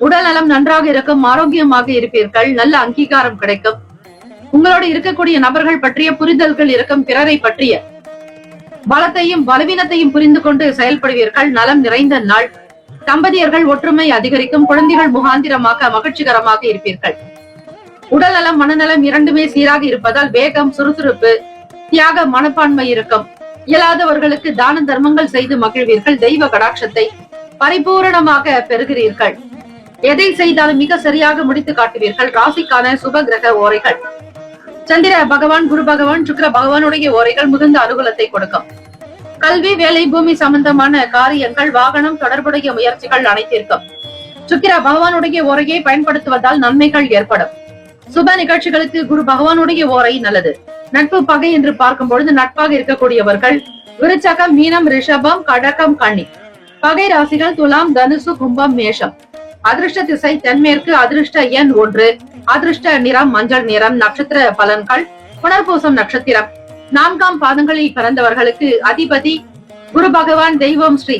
உடல் நலம் நன்றாக இருக்கும். ஆரோக்கியமாக இருப்பீர்கள். நல்ல அங்கீகாரம் கிடைக்கும். உங்களோடு இருக்கக்கூடிய நபர்கள் பற்றிய புரிதல்கள் இருக்கும். பிறரை பற்றிய பலத்தையும் பலவீனத்தையும் புரிந்து கொண்டு செயல்படுவீர்கள். நலம் நிறைந்த நாள். தம்பதியர்கள் ஒற்றுமை அதிகரிக்கும். குழந்தைகள் முகாந்திரமாக மகிழ்ச்சிகரமாக இருப்பீர்கள். உடல் நலம் மனநலம் இரண்டுமே சீராக இருப்பதால் வேகம், சுறுசுறுப்பு, தியாக மனப்பான்மை இருக்கும். இயலாதவர்களுக்கு தான தர்மங்கள் செய்து மகிழ்வீர்கள். தெய்வ கடாட்சத்தை பரிபூரணமாக பெறுகிறீர்கள். எதை செய்தாலும் மிக சரியாக முடித்து காட்டுவீர்கள். ராசிக்கான சுப கிரக ஓரைகள்: சந்திர பகவான், குரு பகவான், சுக்கிர பகவானுடைய ஓரைகள் மிகுந்த அனுகூலத்தை கொடுக்கும். கல்வி, வேலை, பூமி சம்பந்தமான காரியங்கள், வாகனம் தொடர்புடைய முயற்சிகள் அனைத்திற்கும் சுக்கிர பகவானுடைய ஓரையை பயன்படுத்துவதால் நன்மைகள் ஏற்படும். சுப நிகழ்ச்சிகளுக்கு குரு பகவானுடைய ஓரை நல்லது. நட்பு பகை என்று பார்க்கும் பொழுது நட்பாக இருக்கக்கூடியவர்கள் விருச்சகம், மீனம், ரிஷபம், கடகம், கன்னி. பகை ராசிகள் துலாம், தனுசு, கும்பம், மேஷம். அதிர்ஷ்ட திசை தென்மேற்கு. அதிர்ஷ்ட எண் 1. அதிர்ஷ்ட நிறம் மஞ்சள் நிறம். நட்சத்திர பலன்கள்: புனர்பூசம் நட்சத்திரம் 4ஆம் பாதங்களில் பிறந்தவர்களுக்கு அதிபதி குரு பகவான். தெய்வம் ஸ்ரீ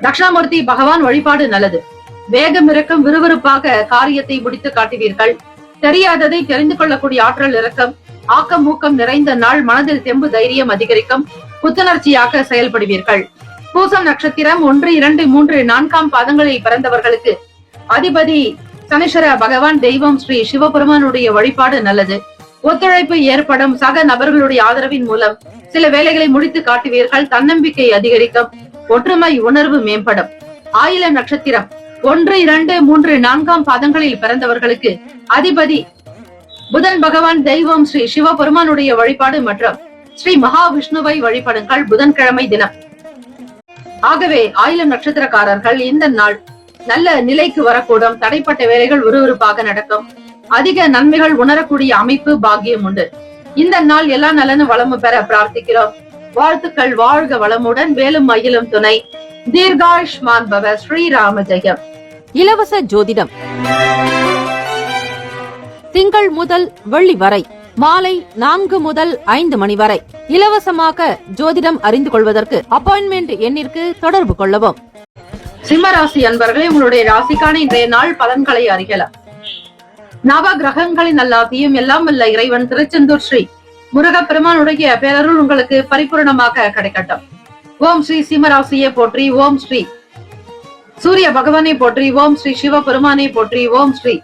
தட்சிணாமூர்த்தி பகவான் வழிபாடு நல்லது. வேகம் இருக்கும். விறுவிறுப்பாக காரியத்தை முடித்து காட்டுவீர்கள். தெரியாததை தெரிந்து கொள்ளக்கூடிய ஆற்றல் இருக்கும். ஆக்கம் ஊக்கம் நிறைந்த நாள். மனதில் தெம்பு தைரியம் அதிகரிக்கும். புத்துணர்ச்சியாக செயல்படுவீர்கள். பூசம் நட்சத்திரம் 1, 2, 3, 4ஆம் பாதங்களில் பிறந்தவர்களுக்கு அதிபதி சனீஸ்வர பகவான். தெய்வம் ஸ்ரீ சிவபெருமானுடைய வழிபாடு நல்லது. ஒத்துழைப்பு ஏற்படும். சக நபர்களுடைய ஆதரவின் மூலம் சில வேலைகளை முடித்து காட்டுவீர்கள். தன்னம்பிக்கை அதிகரிக்கும். ஒற்றுமை உணர்வு மேம்படும். ஆயிலம் நட்சத்திரம் 1, 2, 3, 4ஆம் பாதங்களில் பிறந்தவர்களுக்கு அதிபதி புதன் பகவான். தெய்வம் ஸ்ரீ சிவபெருமானுடைய வழிபாடு மற்றும் ஸ்ரீ மகாவிஷ்ணுவை வழிபடுங்கள் புதன்கிழமை தினம். ஆகவே ஆயிலம் நட்சத்திரக்காரர்கள் இந்த நாள் நல்ல நிலைக்கு வரக்கூடும். தடைப்பட்ட வேலைகள் விறுவிறுப்பாக நடக்கும். அதிக நன்மைகள் உணரக்கூடிய அமைப்பு பாக்கியம் உண்டு. இந்த நாள் எல்லா நலனும் வளமும் பெற பிரார்த்திக்கிறோம். வாழ்த்துக்கள். வாழ்க வளமுடன். வேலும் மயிலும் துணை. தீர்காயுஷ்மான் பவ. ஸ்ரீராம ஜெயம். இலவச ஜோதிடம் திங்கள் முதல் வெள்ளி வரை மாலை 4 முதல் 5 மணி வரை இலவசமாக ஜோதிடம் அறிந்து கொள்வதற்கு அப்பாயின்மெண்ட் எண்ணிற்கு தொடர்பு கொள்ளவும். சிம்மராசி அன்பர்களே, உங்களுடைய ராசிக்கான இன்றைய நாள் பலன்களை அறியலாம். நவ கிரகங்களின் நல்லாசியும் எல்லாம் வல்ல இறைவன் திருச்செந்தூர் ஸ்ரீ முருகப்பெருமானுடைய பேரருள் உங்களுக்கு பரிபூர்ணமாக கிடைக்கட்டும். ஓம் ஸ்ரீ சிம்மராசியை போற்றி. ஓம் ஸ்ரீ சூரிய பகவானை போற்றி. ஓம் ஸ்ரீ சிவ பெருமானை போற்றி. ஓம் ஸ்ரீ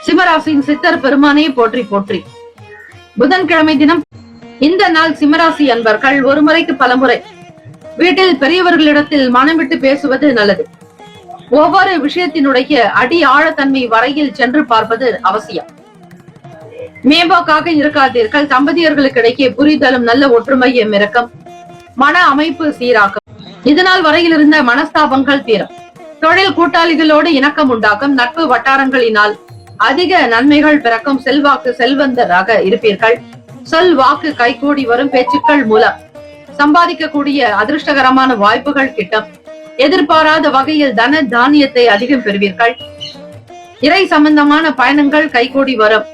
சிம்மராசியின் சித்தர் பெருமானை போற்றி போற்றி. புதன்கிழமை தினம் இந்த நாள் சிம்மராசி அன்பர்கள் ஒரு முறைக்கு பலமுறை வீட்டில் பெரியவர்களிடத்தில் மனம் விட்டு பேசுவது நல்லது. ஒவ்வொரு விஷயத்தினுடைய அடி ஆழத்தன்மை வரையில் சென்று பார்ப்பது அவசியம். மேம்போக்காக இருக்காதீர்கள். தம்பதியர்களுக்கு இடையே புரிதலும் நல்ல ஒற்றுமையும் இருக்கும். மன அமைப்பு சீராகும். இதனால் வரையில் இருந்த மனஸ்தாபங்கள் தீரும். தொழில் கூட்டாளிகளோடு இணக்கம் உண்டாகும். நட்பு வட்டாரங்களினால் அதிக நன்மைகள் பிறக்கும். செல்வாக்கு செல்வந்தராக இருப்பீர்கள். சொல் வாக்கு கைகூடி வரும். பேச்சுக்கள் மூலம் சம்பாதிக்கக்கூடிய அதிர்ஷ்டகரமான வாய்ப்புகள் கிட்டும். எதிர்பாராத வகையில் தன தானியத்தை அதிகம் பெறுவீர்கள். இறை சம்பந்தமான பயணங்கள் கைகூடி வரும்.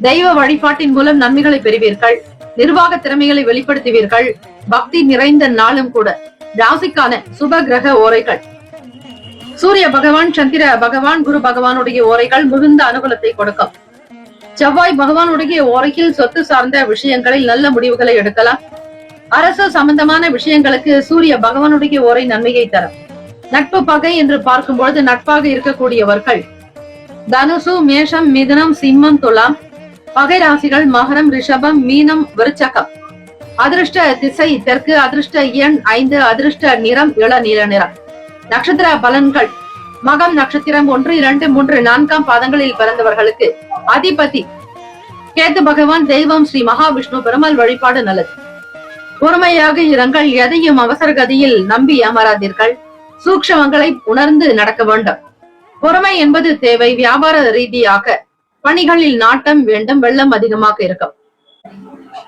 தெய்வ வழிபாட்டின் மூலம் நன்மைகளை பெறுவீர்கள். நிர்வாக திறமைகளை வெளிப்படுத்துவீர்கள். பக்தி நிறைந்த நாளும் கூட. ராசிக்கான சுப கிரக ஓரைகள்: சூரிய பகவான், சந்திர பகவான், குரு பகவானுடைய ஓரைகள் மிகுந்த அனுகூலத்தை கொடுக்கும். செவ்வாய் பகவானுடைய ஓரையில் சொத்து சார்ந்த விஷயங்களில் நல்ல முடிவுகளை எடுக்கலாம். அரசு சம்பந்தமான விஷயங்களுக்கு சூரிய பகவானுடைய ஓரை நன்மையை தரும். நட்பு பகை என்று பார்க்கும்பொழுது நட்பாக இருக்கக்கூடியவர்கள் தனுசு, மேஷம், மிதுனம், சிம்மம், துலாம். பகை ராசிகள் மகரம், ரிஷபம், மீனம், விருச்சகம். அதிர்ஷ்ட திசை தெற்கு. அதிர்ஷ்ட எண் 5. அதிர்ஷ்ட நிறம் இளநீல நிறம். நட்சத்திர பலன்கள்: மகம் நட்சத்திரம் 1, 2, 3, 4ஆம் பாதங்களில் பிறந்தவர்களுக்கு அதிபதி கேது பகவான். தெய்வம் ஸ்ரீ மகாவிஷ்ணு பெருமாள் வழிபாடு நல்லது. பொறுமையாக இருங்கள். எதையும் அவசர கதியில் நம்பி ஏமாறாதீர்கள். சூக்ஷமங்களை உணர்ந்து நடக்க வேண்டும். பொறுமை என்பது தேவை. வியாபார ரீதியாக பணிகளில் நாட்டம் வேண்டும். வெள்ளம் அதிகமாக இருக்கும்.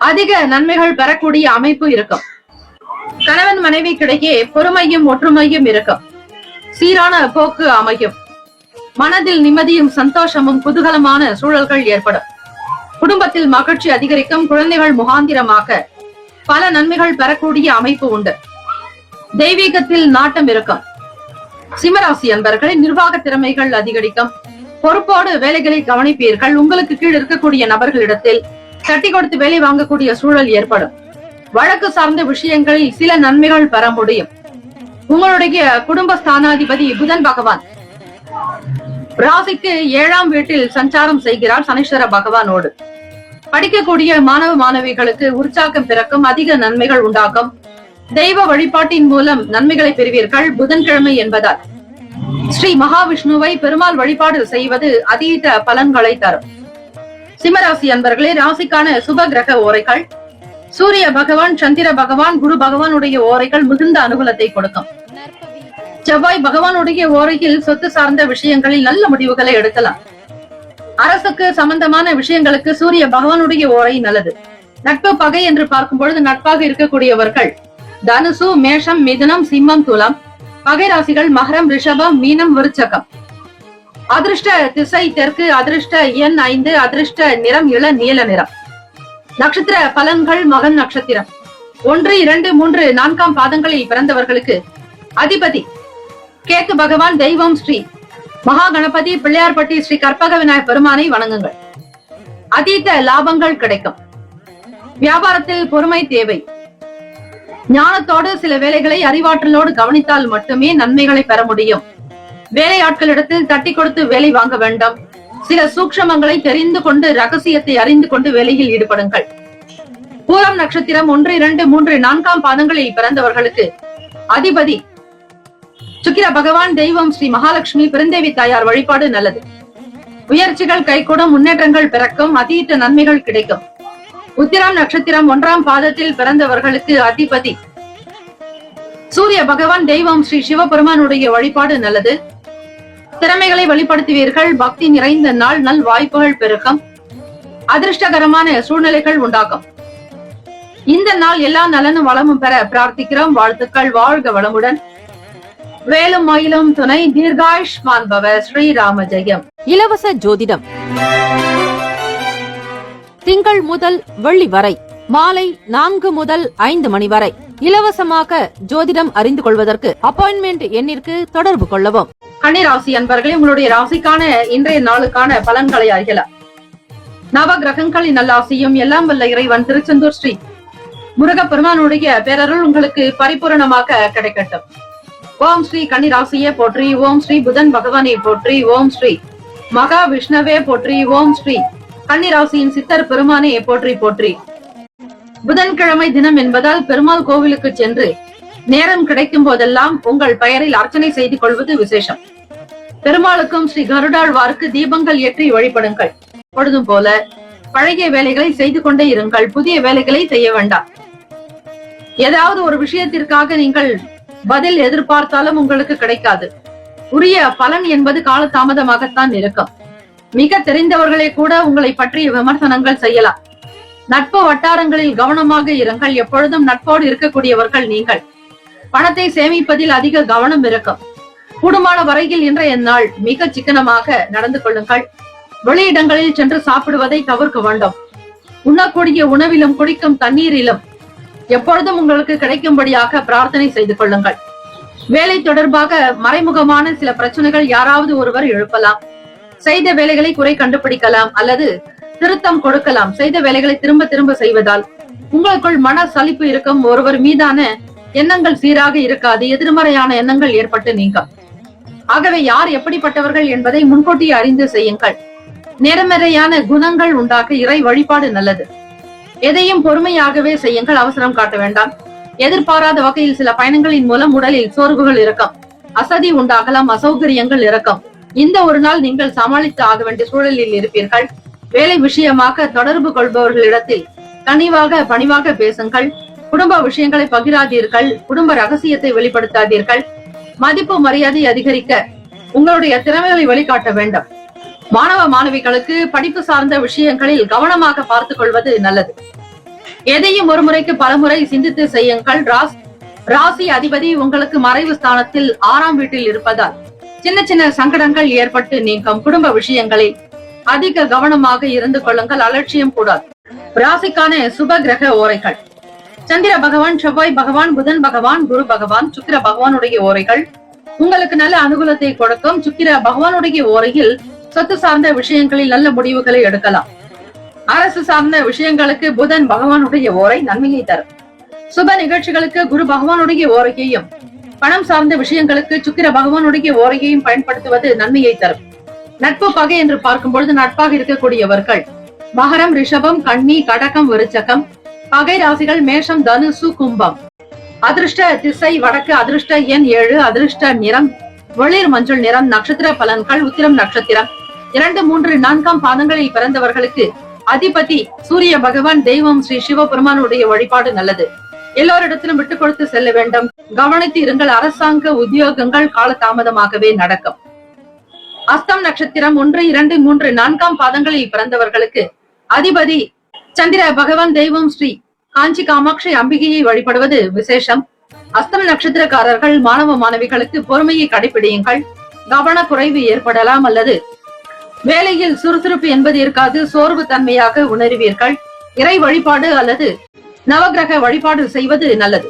அதிக நன்மைகள் பெறக்கூடிய அமைப்பு இருக்கும். கணவன் மனைவிக்கிடையே பொறுமையும் ஒற்றுமையும் இருக்கும். சீரான போக்கு அமையும். மனதில் நிம்மதியும் சந்தோஷமும் குதூகலமான சூழல்கள் ஏற்படும். குடும்பத்தில் மகிழ்ச்சி அதிகரிக்கும். குழந்தைகள் முகாந்திரமாக பல நன்மைகள் பெறக்கூடிய அமைப்பு உண்டு. தெய்வீகத்தில் நாட்டம் இருக்கும். சிம்மராசி அன்பர்களின் நிர்வாக திறமைகள் அதிகரிக்கும். பொறுப்போடு வேலைகளை கவனிப்பீர்கள். உங்களுக்கு கீழ் இருக்கக்கூடிய நபர்களிடத்தில் தட்டி கொடுத்து வேலை வாங்கக்கூடிய சூழல் ஏற்படும். வழக்கு சார்ந்த விஷயங்களில் சில நன்மைகள் பெற முடியும். உங்களுடைய குடும்ப ஸ்தானாதிபதி புதன் பகவான் ராசிக்கு 7ஆம் வீட்டில் சஞ்சாரம் செய்கிறார் சனீஸ்வர பகவானோடு. படிக்கக்கூடிய மாணவ மாணவிகளுக்கு உற்சாகம் பிறக்கும், அதிக நன்மைகள் உண்டாகும். தெய்வ வழிபாட்டின் மூலம் நன்மைகளை பெறுவீர்கள். புதன்கிழமை என்பதால் ஸ்ரீ மகாவிஷ்ணுவை பெருமாள் வழிபாடு செய்வது அதீத பலன்களை தரும். சிம்மராசி அன்பர்களே, ராசிக்கான சுப கிரக ஓரைகள் சூரிய பகவான், சந்திர பகவான், குரு பகவானுடைய ஓரைகள் மிகுந்த அனுகூலத்தை கொடுக்கும். செவ்வாய் பகவானுடைய ஓரையில் சொத்து சார்ந்த விஷயங்களில் நல்ல முடிவுகளை எடுக்கலாம். அரசுக்கு சம்பந்தமான விஷயங்களுக்கு சூரிய பகவானுடைய ஓரை நல்லது. நட்பு பகை என்று பார்க்கும் பொழுது நட்பாக இருக்கக்கூடியவர்கள் தனுசு, மேஷம், மிதுனம், சிம்மம், துலாம். பகை ராசிகள் மகரம், ரிஷபம், மீனம், விருச்சகம். அதிர்ஷ்ட திசை தெற்கு, அதிர்ஷ்ட எண் 5, அதிர்ஷ்ட நிறம் இள நீல நிறம். நட்சத்திர பலன்கள் மகன் நட்சத்திரம் 1, 2, 3, 4ஆம் பாதங்களில் பிறந்தவர்களுக்கு அதிபதி கேத்து பகவான். தெய்வம் ஸ்ரீ மகா கணபதி, பிள்ளையார்பட்டி ஸ்ரீ கற்பக விநாயகர் பெருமானை வணங்குங்கள். அதீத லாபங்கள் கிடைக்கும். வியாபாரத்தில் பொறுமை தேவை. ஞானத்தோடு சில வேலைகளை அறிவாற்றலோடு கவனித்தால் மட்டுமே நன்மைகளை பெற முடியும். வேலையாட்களிடத்தில் தட்டி கொடுத்து வேலை வாங்க வேண்டாம். சில சூக்ஷமங்களை தெரிந்து கொண்டு ரகசியத்தை அறிந்து கொண்டு வேலையில் ஈடுபடுங்கள். பூரம் நட்சத்திரம் 1, 2, 3, 4ஆம் பாதங்களில் பிறந்தவர்களுக்கு அதிபதி சுக்கிர பகவான். தெய்வம் ஸ்ரீ மகாலட்சுமி, பெருந்தேவி தாயார் வழிபாடு நல்லது. முயற்சிகள் கைகூடும், முன்னேற்றங்கள் பிறக்கும், அதீத நன்மைகள் கிடைக்கும். உத்திரம் நட்சத்திரம் 1ஆம் பாதத்தில் பிறந்தவர்களுக்கு அதிபதி சூரிய பகவான். தெய்வம் ஸ்ரீ சிவபெருமானுடைய வழிபாடு நல்லது. திறமைகளை வெளிப்படுத்துவீர்கள். பக்தி நிறைந்த நாள், நல் வாய்ப்புகள் பெருகும். அதிர்ஷ்டகரமான சூழ்நிலைகள் உண்டாகும். இந்த நாள் எல்லா நலனும் வளமும் பெற பிரார்த்திக்கிறோம். வாழ்த்துக்கள். வாழ்க வளமுடன். வேலும் மயிலும் துணை. தீர்காயுஷ்மான் பவ. ஸ்ரீராம ஜெயம். இலவச ஜோதிடம் திங்கள் முதல் வெள்ளி வரை மாலை 4 முதல் 5 மணி வரை இலவசமாக ஜோதிடம் அறிந்து கொள்வதற்கு அப்பாயின்மெண்ட் எண்ணிற்கு தொடர்பு கொள்ளவும். கன்னிராசி அன்பர்களே, உங்களுடைய ராசிக்கான இன்றைய நாளுக்கான பலன்களை அறியலாம். நவ கிரகங்களின் நல்லாசியும் எல்லாம் வல்ல இறைவன் திருச்செந்தூர் ஸ்ரீ முருகப்பெருமானுடைய பேரருள் உங்களுக்கு பரிபூரணமாக கிடைக்கட்டும். ஓம் ஸ்ரீ கன்னிராசியே போற்றி. ஓம் ஸ்ரீ புதன் பகவானை போற்றி. ஓம் ஸ்ரீ மகா விஷ்ணவே போற்றி. ஓம் ஸ்ரீ கன்னிராசியின் சித்தர் பெருமானே போற்றி போற்றி. புதன்கிழமை தினம் என்பதால் பெருமாள் கோவிலுக்கு சென்று நேரம் கிடைக்கும் போதெல்லாம் உங்கள் பெயரில் அர்ச்சனை செய்து கொள்வது விசேஷம். பெருமாளுக்கும் ஸ்ரீ கருடாழ்வாருக்கு தீபங்கள் ஏற்றி வழிபடுங்கள். பொழுதும் போல பழைய வேலைகளை செய்து கொண்டே இருங்கள். புதிய வேலைகளை செய்ய வேண்டாம். ஏதாவது ஒரு விஷயத்திற்காக நீங்கள் பதில் எதிர்பார்த்தாலும் உங்களுக்கு கிடைக்காது. உரிய பலன் என்பது காலதாமதமாகத்தான் இருக்கும். மிக தெரிந்தவர்களே கூட உங்களை பற்றிய விமர்சனங்கள் செய்யலாம். நட்பு வட்டாரங்களில் கவனமாக இருங்கள். எப்பொழுதும் நட்போடு இருக்கக்கூடியவர்கள் நீங்கள். பணத்தை சேமிப்பதில் அதிக கவனம் இருக்கும். கூடுமான வரையில் இன்றைய நாள் மிக சிக்கனமாக நடந்து கொள்ளுங்கள். வெளியிடங்களில் சென்று சாப்பிடுவதை தவிர்க்க வேண்டும். உண்ணக்கூடிய உணவிலும் குடிக்கும் தண்ணீரிலும் எப்பொழுதும் உங்களுக்கு கிடைக்கும்படியாக பிரார்த்தனை செய்து கொள்ளுங்கள். வேலை தொடர்பாக மறைமுகமான சில பிரச்சனைகள் யாராவது ஒருவர் எழுப்பலாம். செய்த வேலைகளை குறை கண்டுபிடிக்கலாம் அல்லது திருத்தம் கொடுக்கலாம். செய்த வேலைகளை திரும்ப திரும்ப செய்வதால் உங்களுக்குள் மன சலிப்பு இருக்கும். ஒருவர் மீதான எண்ணங்கள் சீராக இருக்காது. எதிர்மறையான எண்ணங்கள் ஏற்பட்டு நீங்கும். ஆகவே யார் எப்படிப்பட்டவர்கள் என்பதை முன்கூட்டியே அறிந்து செய்யுங்கள். நேர்மறையான குணங்கள் உண்டாக்க இறை வழிபாடு நல்லது. எதையும் பொறுமையாகவே செய்யுங்கள். அவசரம் காட்ட வேண்டாம். எதிர்பாராத வகையில் சில பயணங்களின் மூலம் உடலில் சோர்வுகள் இருக்கும். அசதி உண்டாகலாம். அசௌகரியங்கள் இருக்கும். இந்த ஒரு நாள் நீங்கள் சமாளித்து ஆக வேண்டிய சூழலில் இருப்பீர்கள். வேலை விஷயமாக தொடர்பு கொள்பவர்களிடத்தில் கனிவாக பணிவாக பேசுங்கள். குடும்ப விஷயங்களை பகிராதீர்கள். குடும்ப ரகசியத்தை வெளிப்படுத்தாதீர்கள். மதிப்பு மரியாதை அதிகரிக்க உங்களுடைய திறமைகளை வெளிக்காட்ட வேண்டும். மாணவ மாணவிகளுக்கு படிப்பு சார்ந்த விஷயங்களில் கவனமாக பார்த்துக் கொள்வது நல்லது. எதையும் ஒரு முறைக்கு பலமுறை சிந்தித்து செய்யுங்கள். ராசி அதிபதி உங்களுக்கு மறைவு ஸ்தானத்தில் 6ஆம் வீட்டில் இருப்பதால் சின்ன சின்ன சங்கடங்கள் ஏற்பட்டு நீங்கும். குடும்ப விஷயங்களில் அதிக கவனமாக இருந்து கொள்ளுங்கள். அலட்சியம் கூடாது. ராசிக்கான சுப கிரக ஓரைகள் சந்திர பகவான், செவ்வாய் பகவான், புதன் பகவான், குரு பகவான், சுக்கிர பகவானுடைய ஓரைகள் உங்களுக்கு நல்ல அனுகூலத்தை கொடுக்கும். சுக்கிர பகவானுடைய ஓரையில் சொத்து சார்ந்த விஷயங்களில் நல்ல முடிவுகளை எடுக்கலாம். அரசு சார்ந்த விஷயங்களுக்கு புதன் பகவானுடைய ஓரை நன்மையை தரும். சுப நிகழ்ச்சிகளுக்கு குரு பகவானுடைய ஓரையையும், பணம் சார்ந்த விஷயங்களுக்கு சுக்கிர பகவானுடைய ஓரையையும் பயன்படுத்துவது நன்மையை தரும். நட்பு பகை என்று பார்க்கும் பொழுது நட்பாக இருக்கக்கூடியவர்கள் மகரம், ரிஷபம், கன்னி, கடகம், விருச்சகம். பகை ராசிகள் மேஷம், தனுசு, கும்பம். அதிர்ஷ்ட திசை வடக்கு. அதிர்ஷ்ட எண் 7. அதிர்ஷ்ட நிறம் வெளிர் மஞ்சள் நிறம். நட்சத்திர பலன்கள் உத்திரம் நட்சத்திரம் 2, 3, 4 பாதங்களில் பிறந்தவர்களுக்கு அதிபதி சூரிய பகவான், தெய்வம் ஸ்ரீ சிவபெருமானுடைய வழிபாடு நல்லது. எல்லோரிடத்திலும் விட்டுக் கொடுத்து செல்ல வேண்டும். கவனித்து இருங்கள். அரசாங்க உத்தியோகங்கள் கால தாமதமாகவே நடக்கும். அஸ்தம் நட்சத்திரம் 1, 2, 3, 4 பாதங்களில் பிறந்தவர்களுக்கு அதிபதி சந்திர பகவான், தெய்வம் ஸ்ரீ காஞ்சி காமாட்சி அம்பிகையை வழிபடுவது விசேஷம். அஸ்தம் நட்சத்திரக்காரர்கள் மாணவ மாணவிகளுக்கு பொறுமையை கடைபிடியுங்கள். கவனக்குறைவு ஏற்படலாம் அல்லது வேலையில் சுறுசுறுப்பு என்பது இருக்காது. சோர்வு தன்மையாக உணர்வீர்கள். இறை வழிபாடு அல்லது நவகிரக வழிபாடு செய்வது நல்லது.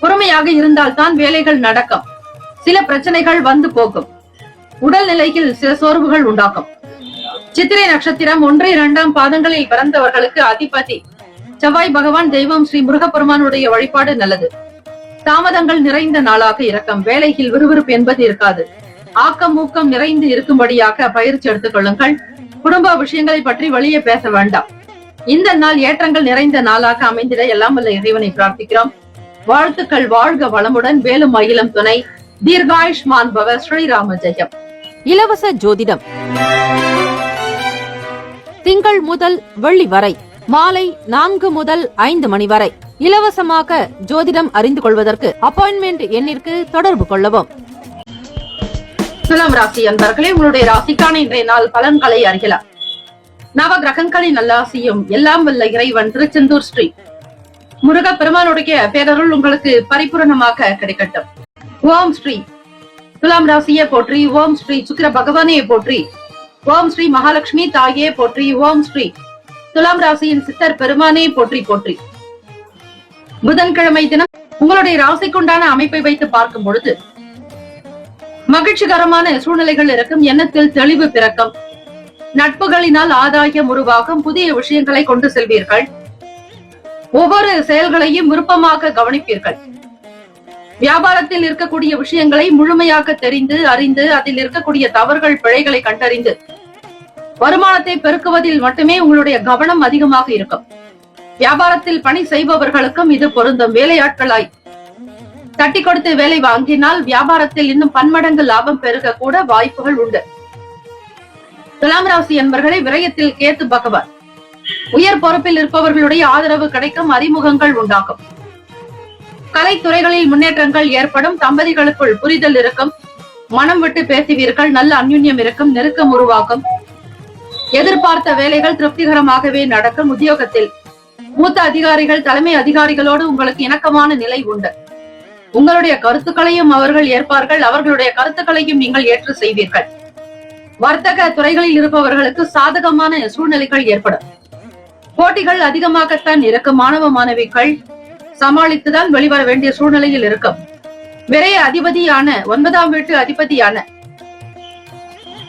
பொறுமையாக இருந்தால்தான் வேலைகள் நடக்கும். சில பிரச்சனைகள் வந்து போகும். உடல் நிலையில் சில சோர்வுகள் உண்டாகும். சித்திரை நட்சத்திரம் 1, 2 பாதங்களில் பிறந்தவர்களுக்கு அதிபதி செவ்வாய் பகவான், தெய்வம் ஸ்ரீ முருகப்பெருமானுடைய வழிபாடு நல்லது. தாமதங்கள் நிறைந்த நாளாக இருக்கும். வேலையில் விறுவிறுப்பு என்பது இருக்காது. ஆக்கம் ஊக்கம் நிறைந்து இருக்கும்படியாக பயிற்சி எடுத்துக் கொள்ளுங்கள். குடும்ப விஷயங்களை பற்றி வெளியே பேச வேண்டாம். இந்த நாள் ஏற்றங்கள் நிறைந்த நாளாக அமைந்திட எல்லாம் வல்ல இறைவனை பிரார்த்திக்கிறோம். வாழ்த்துக்கள். வாழ்க வளமுடன். வேலும் மயிலும் துணை. தீர்காயுஷ்மான் பவ. ஸ்ரீராம ஜெயம். இலவச ஜோதிடம் திங்கள் முதல் வெள்ளி வரை மாலை 4 முதல் 5 மணி வரை இலவசமாக ஜோதிடம் அறிந்து கொள்வதற்கு அப்பாயின்மெண்ட் எண்ணிற்கு தொடர்பு கொள்ளவும். துலாம் ராசி அன்பர்களே, உங்களுடைய ராசிக்கான இன்றைய நாள் பலன்களை அறியலாம். நவ கிரகங்களின் நல்லாசியும் எல்லாம் வல்ல இறைவன் திருச்செந்தூர் ஸ்ரீ முருக பெருமானுடைய பேரருள் உங்களுக்கு பரிபூரணமாக கிடைக்கட்டும். ஓம் ஸ்ரீ துலாம் ராசியை போற்றி. ஓம் ஸ்ரீ சுக்கிர பகவானே போற்றி. ஓம் ஸ்ரீ மகாலட்சுமி தாயே போற்றி. ஓம் ஸ்ரீ துலாம் ராசியின் சித்தர் பெருமானே போற்றி போற்றி. புதன்கிழமை தினம் உங்களுடைய ராசிக்குண்டான அமைப்பை வைத்து பார்க்கும் பொழுது மகிழ்ச்சிகரமான சூழ்நிலைகள் இருக்கும். எண்ணத்தில் தெளிவு பிறக்கும். நட்புகளினால் ஆதாயம் உருவாகும். புதிய விஷயங்களை கொண்டு செல்வீர்கள். ஒவ்வொரு செயல்களையும் விருப்பமாக கவனிப்பீர்கள். வியாபாரத்தில் இருக்கக்கூடிய விஷயங்களை முழுமையாக தெரிந்து அறிந்து அதில் இருக்கக்கூடிய தவறுகள் பிழைகளை கண்டறிந்து வருமானத்தை பெருக்குவதில் மட்டுமே உங்களுடைய கவனம் அதிகமாக இருக்கும். வியாபாரத்தில் பணி செய்பவர்களுக்கும் இது பொருந்தும். வேலையாட்களாய் தட்டி கொடுத்து வேலை வாங்கினால் வியாபாரத்தில் இன்னும் பன்மடங்கு லாபம் பெருக கூட வாய்ப்புகள் உண்டு. துலாம் ராசி என்பர்களை விரயத்தில் கேத்து பகவான். உயர் பொறுப்பில் இருப்பவர்களுடைய ஆதரவு கிடைக்கும். அறிமுகங்கள் உண்டாகும். கலைத்துறைகளில் முன்னேற்றங்கள் ஏற்படும். தம்பதிகளுக்குள் புரிதல் இருக்கும். மனம் விட்டு பேசுவீர்கள். நல்ல அந்யுன்யம் இருக்கும். நெருக்கம் உருவாகும். எதிர்பார்த்த வேலைகள் திருப்திகரமாகவே நடக்கும். உத்தியோகத்தில் மூத்த அதிகாரிகள், தலைமை அதிகாரிகளோடு உங்களுக்கு இணக்கமான நிலை உண்டு. உங்களுடைய கருத்துக்களையும் அவர்கள் ஏற்பார்கள். அவர்களுடைய கருத்துக்களையும் நீங்கள் ஏற்று செய்வீர்கள். வர்த்தக துறைகளில் இருப்பவர்களுக்கு சாதகமான சூழ்நிலைகள் ஏற்படும். போட்டிகள் அதிகமாகத்தான் இருக்கும். மாணவ மாணவிகள் சமாளித்துதான் வெளிவர வேண்டிய சூழ்நிலையில் இருக்கும். விரைய அதிபதியான 9ஆம் வீட்டு அதிபதியான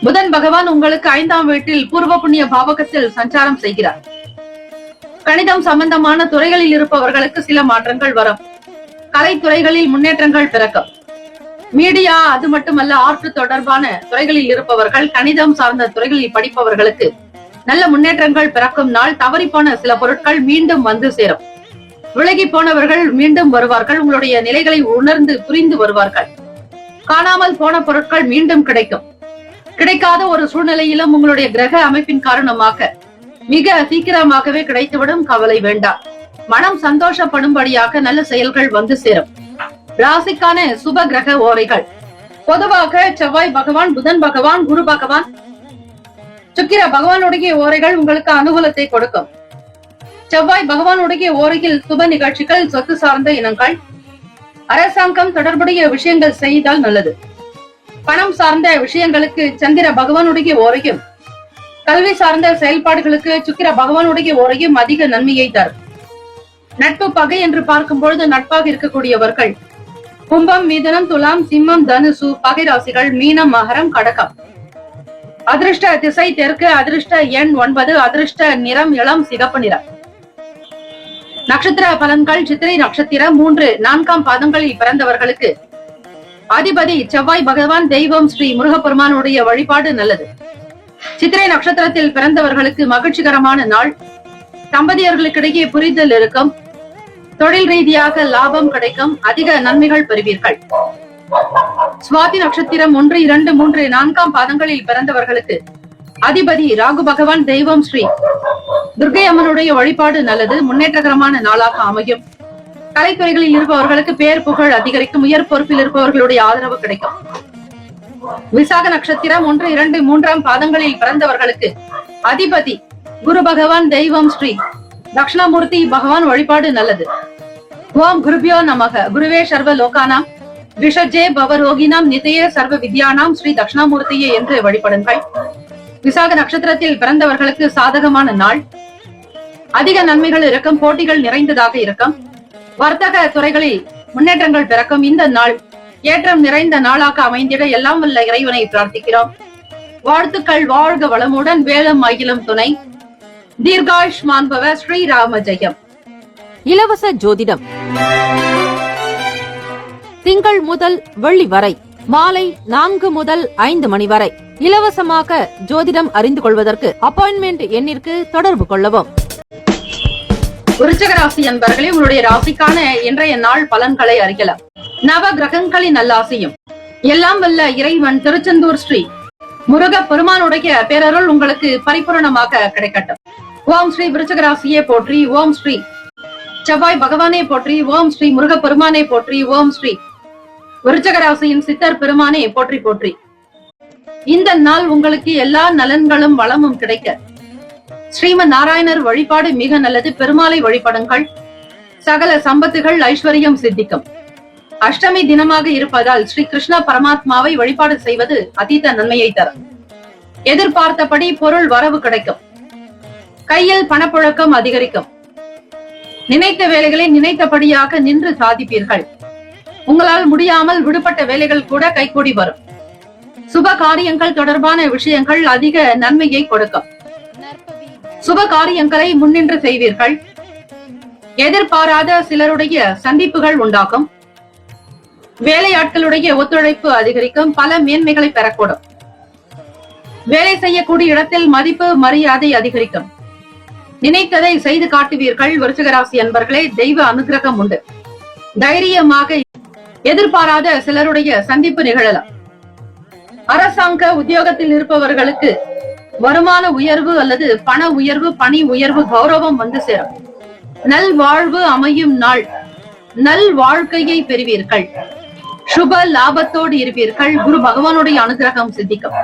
புதன் பகவான் உங்களுக்கு 5ஆம் வீட்டில் பூர்வ புண்ணிய பாவகத்தில் சஞ்சாரம் செய்கிறார். கணிதம் சம்பந்தமான துறைகளில் இருப்பவர்களுக்கு சில மாற்றங்கள் வரும். கலைத்துறைகளில் முன்னேற்றங்கள் பிறக்கும். மீடியா, அது மட்டுமல்ல ஆர்ட் தொடர்பான துறைகளில் இருப்பவர்கள், கணிதம் சார்ந்த துறைகளில் படிப்பவர்களுக்கு நல்ல முன்னேற்றங்கள் பிறக்கும் நாள். தவறிப்போன சில பொருட்கள் மீண்டும் வந்து சேரும். விலகி போனவர்கள் மீண்டும் வருவார்கள். உங்களுடைய நிலைகளை உணர்ந்து புரிந்து வருவார்கள். காணாமல் போன பொருட்கள் மீண்டும் கிடைக்கும். கிடைக்காத ஒரு சூழ்நிலையிலும் உங்களுடைய கிரக அமைப்பின் காரணமாக மிக சீக்கிரமாகவே கிடைத்துவிடும். கவலை வேண்டாம். மனம் சந்தோஷப்படும்படியாக நல்ல செயல்கள் வந்து சேரும். ராசிக்கான சுப கிரக ஓரைகள் பொதுவாக செவ்வாய் பகவான், புதன் பகவான், குரு பகவான், சுக்கிர பகவானுடைய ஓரைகள் உங்களுக்கு அனுகூலத்தை கொடுக்கும். செவ்வாய் பகவானுடைய ஓரையில் சுப நிகழ்ச்சிகள், சொத்து சார்ந்த இனங்கள், அரசாங்கம் தொடர்புடைய விஷயங்கள் செய்தால் நல்லது. பணம் சார்ந்த விஷயங்களுக்கு சந்திர பகவானுடைய ஓரையும், கல்வி சார்ந்த செயல்பாடுகளுக்கு சுக்கிர பகவானுடைய ஓரையும் அதிக நன்மையை தரும். நட்பு பகை என்று பார்க்கும் பொழுது நட்பாக இருக்கக்கூடியவர்கள் கும்பம், மிதுனம், துலாம், சிம்மம், தனுசு. பகை ராசிகள் மீனம், மகரம், கடகம். அதிர்ஷ்ட திசை தெற்கு. அதிர்ஷ்ட எண் 9. அதிர்ஷ்ட நிறம் இளம் சிகப்பு நிறம். நட்சத்திர பலன்கள். சித்திரை நட்சத்திரம் 3, 4ஆம் பாதங்களில் பிறந்தவர்களுக்கு அதிபதி செவ்வாய் பகவான், தெய்வம் ஸ்ரீ முருகப்பெருமானுடைய வழிபாடு நல்லது. சித்திரை நட்சத்திரத்தில் பிறந்தவர்களுக்கு மகிழ்ச்சிகரமான நாள். தம்பதியர்களுக்கிடையே புரிதல் இருக்கும். தொழில் ரீதியாக லாபம் கிடைக்கும். அதிக நன்மைகள் பெறுவீர்கள். சுவாதி நட்சத்திரம் 1, 2, 3, 4ஆம் பாதங்களில் பிறந்தவர்களுக்கு அதிபதி ராகு பகவான், தெய்வம் ஸ்ரீ துர்க்கை அம்மனுடைய வழிபாடு நல்லது. முன்னேற்றகரமான நாளாக அமையும். கலைத்துறைகளில் இருப்பவர்களுக்கு பேர் புகழ் அதிகரிக்கும். உயர் பொறுப்பில் இருப்பவர்களுடைய ஆதரவு கிடைக்கும். விசாக நட்சத்திரம் 1, 2, 3ஆம் பாதங்களில் பிறந்தவர்களுக்கு அதிபதி குரு பகவான், தெய்வம் ஸ்ரீ தட்சிணாமூர்த்தி பகவான் வழிபாடு நல்லது. ஓம் குருபியோ நமக. குருவே சர்வ லோகானாம் விஷஜே பவரோகினாம் நிதய சர்வ வித்யானாம் ஸ்ரீ தட்சிணாமூர்த்தியே என்று வழிபடுங்கள். விசாக நட்சத்திரத்தில் பிறந்தவர்களுக்கு சாதகமான நாள். அதிக நன்மைகள் இருக்கும். போட்டிகள் நிறைந்ததாக இருக்கும். வர்த்தக துறைகளில் முன்னேற்றங்கள் பிறக்கும். இந்த நாள் ஏற்றம் நிறைந்த நாளாக அமைந்திட எல்லாம் வல்ல இறைவனை பிரார்த்திக்கிறோம். வாழ்த்துக்கள். வாழ்க வளமுடன். வேலும் மகிழும் துணை. தீர்காயுஷ்மான் பவ. ஸ்ரீராம ஜெயம். இலவச ஜோதிடம் திங்கள் முதல் வெள்ளி வரை மாலை 4 முதல் 5 மணி வரை இலவசமாக ஜோதிடம் அறிந்து கொள்வதற்கு அப்பாயின்மெண்ட் எண்ணிற்கு தொடர்பு கொள்ளவும். விருச்சிக ராசி என்பவர்களே, உங்களுடைய ராசிக்கான இன்றைய நாள் பலன்களை அறியலாம். நவ கிரகங்களின் நல்லாசியும் எல்லாம் வல்ல இறைவன் திருச்செந்தூர் ஸ்ரீ முருக பெருமானுடைய பேரருள் உங்களுக்கு பரிபூரணமாக கிடைக்கட்டும். ஓம் ஸ்ரீ விருச்சிக ராசியே போற்றி. ஓம் ஸ்ரீ செவ்வாய் பகவானே போற்றி. ஓம் ஸ்ரீ முருக பெருமானே போற்றி. ஓம் ஸ்ரீ விருச்சிக ராசியின் சித்தர் பெருமானே போற்றி போற்றி. இந்த நாள் உங்களுக்கு எல்லா நலன்களும் வளமும் கிடைக்க ஸ்ரீமன் நாராயணர் வழிபாடு மிக நல்லது. பெருமாளை வழிபடுங்கள். சகல சம்பத்துகள் ஐஸ்வர்யம் சித்திக்கும். அஷ்டமி தினமாக இருப்பதால் ஸ்ரீ கிருஷ்ண பரமாத்மாவை வழிபாடு செய்வது அதீத நன்மையை தரும். எதிர்பார்த்தபடி பொருள் வரவு கிடைக்கும். கையில் பணப்புழக்கம் அதிகரிக்கும். நினைத்த வேலைகளை நினைத்தபடியாக நின்று சாதிப்பீர்கள். உங்களால் முடியாமல் விடுபட்ட வேலைகள் கூட கைகூடி வரும். சுப காரியங்கள் தொடர்பான விஷயங்கள் அதிக நன்மையை கொடுக்கும். சுப காரியங்களை முன்னின்று செய்வீர்கள். எதிர்பாராத சிலருடைய சந்திப்புகள் உண்டாகும். வேலையாட்களுடைய ஒத்துழைப்பு அதிகரிக்கும். பல மேன்மைகளை பெறக்கூடும். வேலை செய்யக்கூடிய இடத்தில் மதிப்பு மரியாதை அதிகரிக்கும். நினைத்ததை செய்து காட்டுவீர்கள். விருச்சிக ராசி அன்பர்களே, தெய்வ அனுகிரகம் உண்டு. தைரியமாக எதிர்பாராத சிலருடைய சந்திப்பு நிகழலாம். அரசாங்க உத்தியோகத்தில் இருப்பவர்களுக்கு வருமான உயர்வு அல்லது பண உயர்வு, பணி உயர்வு, கௌரவம் வந்து சேரும். நல் வாழ்வு அமையும் நாள். நல் வாழ்க்கையை பெறுவீர்கள். சுப லாபத்தோடு இருப்பீர்கள். குரு பகவானுடைய அனுகிரகம் சித்திக்கும்.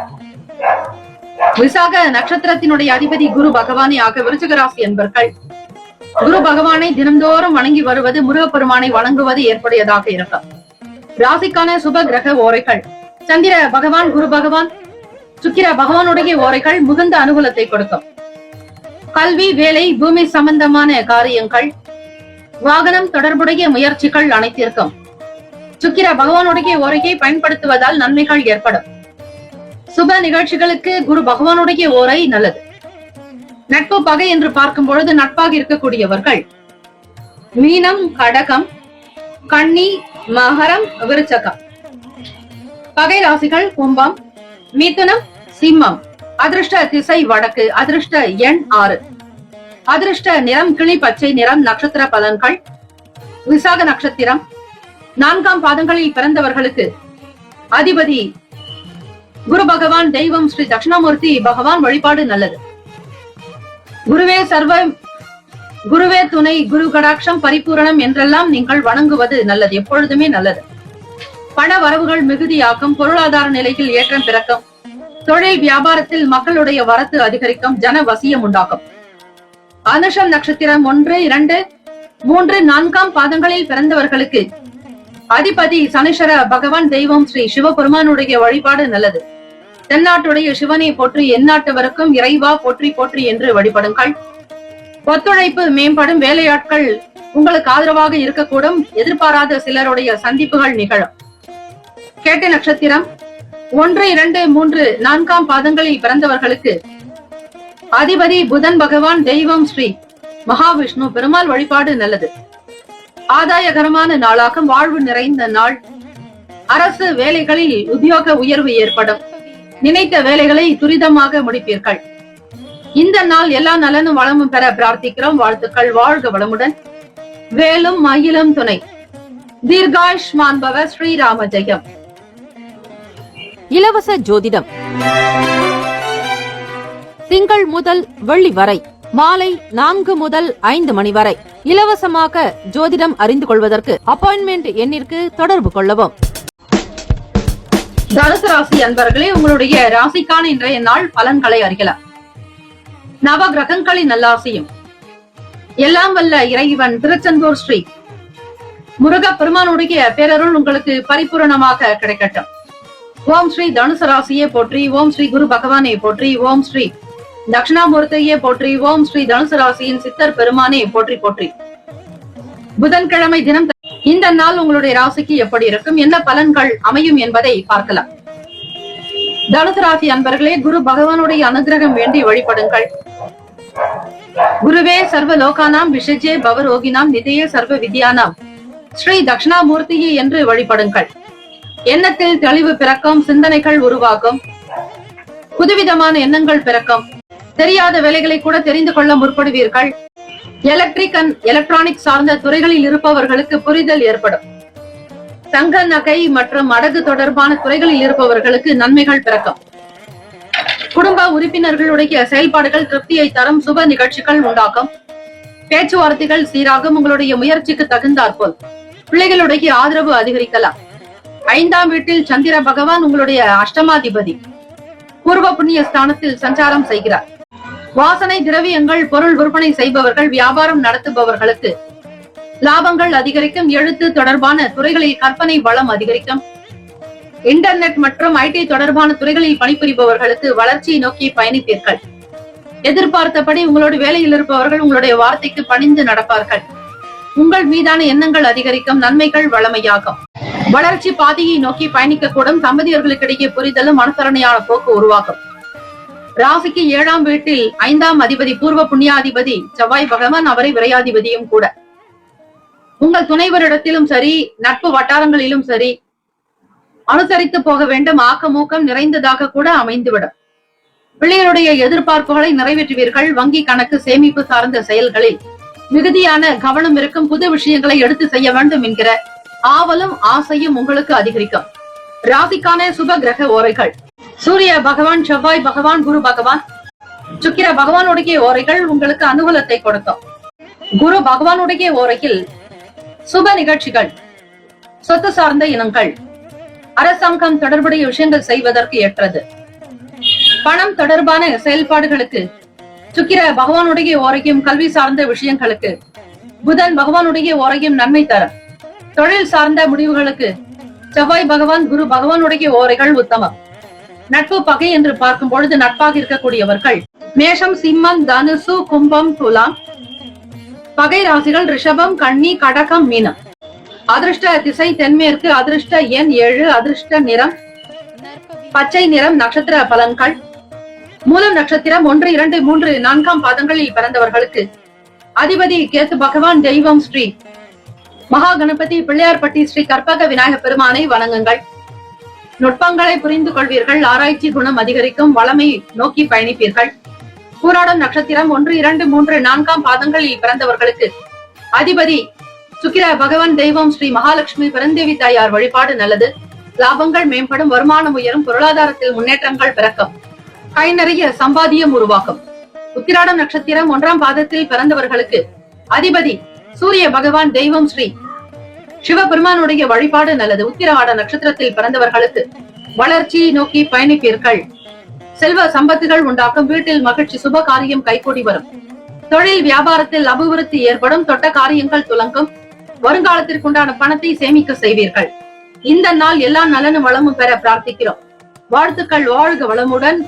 விசாக நட்சத்திரத்தினுடைய அதிபதி குரு பகவானே ஆக விருச்சிக ராசி என்பர்கள் குரு பகவானை தினந்தோறும் வணங்கி வருவது, முருகப்பெருமானை வணங்குவது ஏற்புடையதாக இருக்கும். ராசிக்கான சுப கிரக ஓரைகள். சந்திர பகவான், குரு பகவான், சுக்கிர பகவானுடைய ஓரைகள் மிகுந்த அனுகூலத்தை கொடுக்கும். கல்வி, வேலை, பூமி சம்பந்தமான காரியங்கள், வாகனம் தொடர்புடைய முயற்சிகள் அனைத்திற்கும் சுக்கிர பகவானுடைய ஓரையை பயன்படுத்துவதால் நன்மைகள் ஏற்படும். சுப நிகழ்ச்சிகளுக்கு குரு பகவானுடைய ஓரை நல்லது. நட்பு பகை என்று பார்க்கும் பொழுது நட்பாக இருக்கக்கூடியவர்கள் மீனம், கடகம், கன்னி, மகரம், விருச்சகம். பகை ராசிகள் கும்பம், மிதுனம், சிம்மம். அதிர்ஷ்ட திசை வடக்கு. அதிர்ஷ்ட எண் 6. அதிர்ஷ்ட நிறம் கிளி பச்சை நிறம். நட்சத்திர பலன்கள். விசாக நட்சத்திரம் 4ஆம் பாதங்களில் பிறந்தவர்களுக்கு அதிபதி குரு பகவான், தெய்வம் ஸ்ரீ தட்சிணாமூர்த்தி பகவான் வழிபாடு நல்லது. குருவே சர்வம், குருவே துணை, குரு கடாட்சம் பரிபூரணம் என்றெல்லாம் நீங்கள் வணங்குவது நல்லது. எப்பொழுதுமே நல்லது. பண வரவுகள் மிகுதியாகும். பொருளாதார நிலையில் ஏற்றம் பிறக்கும். தொழில் வியாபாரத்தில் மக்களுடைய வரத்து அதிகரிக்கும். ஜன வசியம் உண்டாகும். அனுஷம் நட்சத்திரம் 1, 2, 3, 4ஆம் பாதங்களில் பிறந்தவர்களுக்கு அதிபதி சனீஸ்வர பகவான், தெய்வம் ஸ்ரீ சிவபெருமானுடைய வழிபாடு நல்லது. தென்னாட்டுடைய சிவனை போற்றி, எந்நாட்டவருக்கும் இறைவா போற்றி போற்றி என்று வழிபடுங்கள். ஒத்துழைப்பு மேம்படும். வேலையாட்கள் உங்களுக்கு ஆதரவாக இருக்கக்கூடும். எதிர்பாராத சிலருடைய சந்திப்புகள் நிகழும். கேட்ட நட்சத்திரம் 1, 2, 3, 4ஆம் பாதங்களில் பிறந்தவர்களுக்கு அதிபதி புதன் பகவான், தெய்வம் ஸ்ரீ மகாவிஷ்ணு பெருமாள் வழிபாடு நல்லது. ஆதாயகரமான நாளாகும், வாழ்வு நிறைந்த நாள். அரசு வேலைகளில் உத்தியோக உயர்வு ஏற்படும். நினைத்த வேலைகளை துரிதமாக முடிப்பீர்கள். இந்த நாள் எல்லா நலனும் வளமும் பெற பிரார்த்திக்கிறோம். வாழ்த்துக்கள். வாழ்க வளமுடன். வேலும் மயிலும் துணை. தீர்காயுஷ்மான் பவ. ஸ்ரீராம ஜெயம். இலவச ஜோதிடம் திங்கள் முதல் வெள்ளி வரை மாலை 4 முதல் 5 மணி வரை இலவசமாக ஜோதிடம் அறிந்து கொள்வதற்கு அப்பாயின்மெண்ட் எண்ணிற்கு தொடர்பு கொள்ளவும். தனுசு ராசி அன்பர்களே, உங்களுடைய ராசிக்கான இன்றைய நாள் பலன்களை அறியலாம். நவ கிரகங்களின் நல்லாசியும் எல்லாம் வல்ல இறைவன் திருச்செந்தூர் ஸ்ரீ முருக பெருமானுடைய பேரருள் உங்களுக்கு பரிபூரணமாக கிடைக்கட்டும். ஓம் ஸ்ரீ தனுசு ராசியே போற்றி. ஓம் ஸ்ரீ குரு பகவானே போற்றி. ஓம் ஸ்ரீ தட்சிணாமூர்த்தியே போற்றி. ஓம் ஸ்ரீ தனுசு ராசியின் சித்தர் பெருமானே போற்றி போற்றி. புதன்கிழமை தினம் இந்த நாள் உங்களுடைய ராசிக்கு எப்படி இருக்கும், என்ன பலன்கள் அமையும் என்பதை பார்க்கலாம். தனுசு ராசி அன்பர்களே, குரு பகவானுடைய அனுகிரகம் வேண்டி வழிபடுங்கள். குருவே சர்வ லோகானாம் விஷஜே பவரோகினாம் நிதியே சர்வ வித்யானாம் ஸ்ரீ தட்சிணாமூர்த்தியே என்று வழிபடுங்கள். எண்ணத்தில் தெளிவு பிறக்கும், சிந்தனைகள் உருவாகும், புதுவிதமான எண்ணங்கள் பிறக்கும். தெரியாத வேலைகளை கூட தெரிந்து கொள்ள முற்படுவீர்கள். எலக்ட்ரிக் அண்ட் எலக்ட்ரானிக் சார்ந்த துறைகளில் இருப்பவர்களுக்கு புரிதல் ஏற்படும். தங்க நகை மற்றும் அடகு தொடர்பான துறைகளில் இருப்பவர்களுக்கு நன்மைகள் பிறக்கும். குடும்ப உறுப்பினர்களுடைய செயல்பாடுகள் திருப்தியை தரும். சுப நிகழ்ச்சிகள் உண்டாகும். பேச்சுவார்த்தைகள் சீராகும். உங்களுடைய முயற்சிக்கு தகுந்தாற்போல் பிள்ளைகளுடைய ஆதரவு அதிகரிக்கலாம். 5ஆம் வீட்டில் சந்திர பகவான் உங்களுடைய அஷ்டமாதிபதி பூர்வ புண்ணிய ஸ்தானத்தில் சஞ்சாரம் செய்கிறார். வாசனை திரவியங்கள் பொருள் விற்பனை செய்பவர்கள், வியாபாரம் நடத்துபவர்களுக்கு லாபங்கள் அதிகரிக்கும். எழுத்து தொடர்பான துறைகளில் கற்பனை வளம் அதிகரிக்கும். இன்டர்நெட் மற்றும் ஐடி தொடர்பான துறைகளில் பணிபுரிபவர்களுக்கு வளர்ச்சியை நோக்கி பயணிப்பீர்கள். எதிர்பார்த்தபடி உங்களோட வேலையில் இருப்பவர்கள் உங்களுடைய வார்த்தைக்கு பணிந்து நடப்பார்கள். உங்கள் மீதான எண்ணங்கள் அதிகரிக்கும். நன்மைகள் வளமையாகும். வளர்ச்சி பாதையை நோக்கி பயணிக்கக்கூடும். தம்பதியர்களுக்கிடையே புரிதலும் அனுசரணையான போக்கு உருவாகும். ராசிக்கு 7ஆம் வீட்டில் 5ஆம் அதிபதி பூர்வ புண்ணியாதிபதி செவ்வாய் பகவான், அவரை விரையாதிபதியும் கூட. உங்கள் துணைவரிடத்திலும் சரி, நட்பு வட்டாரங்களிலும் சரி அனுசரித்து போக வேண்டும். ஆக்கமூக்கம் நிறைந்ததாக கூட அமைந்துவிடும். பிள்ளைகளுடைய எதிர்பார்ப்புகளை நிறைவேற்றுவீர்கள். வங்கி கணக்கு சேமிப்பு சார்ந்த செயல்களில் மிகுதியான கவனம் இருக்கும். புது விஷயங்களை எடுத்து செய்ய வேண்டும் என்கிற ஆவலும் ஆசையும் உங்களுக்கு அதிகரிக்கும். ராசிக்கான சுப கிரக ஓரைகள்: சூரிய பகவான், செவ்வாய் பகவான், குரு பகவான், சுக்கிர பகவானுடைய ஓரைகள் உங்களுக்கு அனுகூலத்தை கொடுக்கும். குரு பகவானுடைய ஓரையில் சுப நிகழ்ச்சிகள், சொத்து சார்ந்த இனங்கள், அரசாங்கம் தொடர்புடைய விஷயங்கள் செய்வதற்கு ஏற்றது. பணம் தொடர்பான செயல்பாடுகளுக்கு சுக்கிர பகவானுடைய ஓரையும், கல்வி சார்ந்த விஷயங்களுக்கு புதன் பகவானுடைய ஓரையும் நன்மை தரும். தொழில் சார்ந்த முடிவுகளுக்கு செவ்வாய் பகவான், குரு பகவானுடைய ஓரைகள் உத்தமம். நட்பு பகை என்று பார்க்கும் பொழுது நட்பாக இருக்கக்கூடியவர்கள் மேஷம், சிம்மம், தனுசு, கும்பம், துலாம். பகை ராசிகள் ரிஷபம், கன்னி, கடகம், மீனம். அதிர்ஷ்ட திசை தென்மேற்கு. அதிர்ஷ்ட எண் 7. அதிர்ஷ்ட நிறம் பச்சை நிறம். நட்சத்திர பலன்கள்: மூலம் நட்சத்திரம் 1, 2, 3, 4ஆம் பாதங்களில் பிறந்தவர்களுக்கு அதிபதி கேத்து பகவான். தெய்வம் ஸ்ரீ மகா கணபதி பிள்ளையார்பட்டி ஸ்ரீ கற்பக விநாயக பெருமானை வணங்குங்கள். நுட்பங்களை புரிந்து கொள்வீர்கள். ஆராய்ச்சி குணம் அதிகரிக்கும். வளமை நோக்கி பயணிப்பீர்கள். பூராடம் நட்சத்திரம் 1, 2, 3, 4ஆம் பாதங்களில் பிறந்தவர்களுக்கு அதிபதி சுக்கிர பகவான். தெய்வம் ஸ்ரீ மகாலட்சுமி பெருந்தேவி தாயார் வழிபாடு நல்லது. லாபங்கள் மேம்படும். வருமானம் உயரும். பொருளாதாரத்தில் முன்னேற்றங்கள் பிறக்கும். கை நிறைய சம்பாதியம் உருவாக்கும். உத்திராடம் நட்சத்திரம் 1ஆம் பாதத்தில் பிறந்தவர்களுக்கு அதிபதி சூரிய பகவான். தெய்வம் ஸ்ரீ சிவபெருமானுடைய வழிபாடு நல்லது. உத்திராட நட்சத்திரத்தில் பிறந்தவர்களுக்கு வளர்ச்சியை நோக்கி பயணிப்பீர்கள். செல்வ சம்பத்துகள் உண்டாக்கும். வீட்டில் மகிழ்ச்சி. சுப காரியம் கைகூடி வரும். தொழில் வியாபாரத்தில் அபிவிருத்தி ஏற்படும். தொட்ட காரியங்கள் துலங்கும். வருங்காலத்திற்குண்டான பணத்தை சேமிக்க செய்வீர்கள். இந்த நாள் எல்லா நலனும் வளமும் பெற பிரார்த்திக்கிறோம். வாழ்த்துக்கள். வாழ்க வளமுடன்.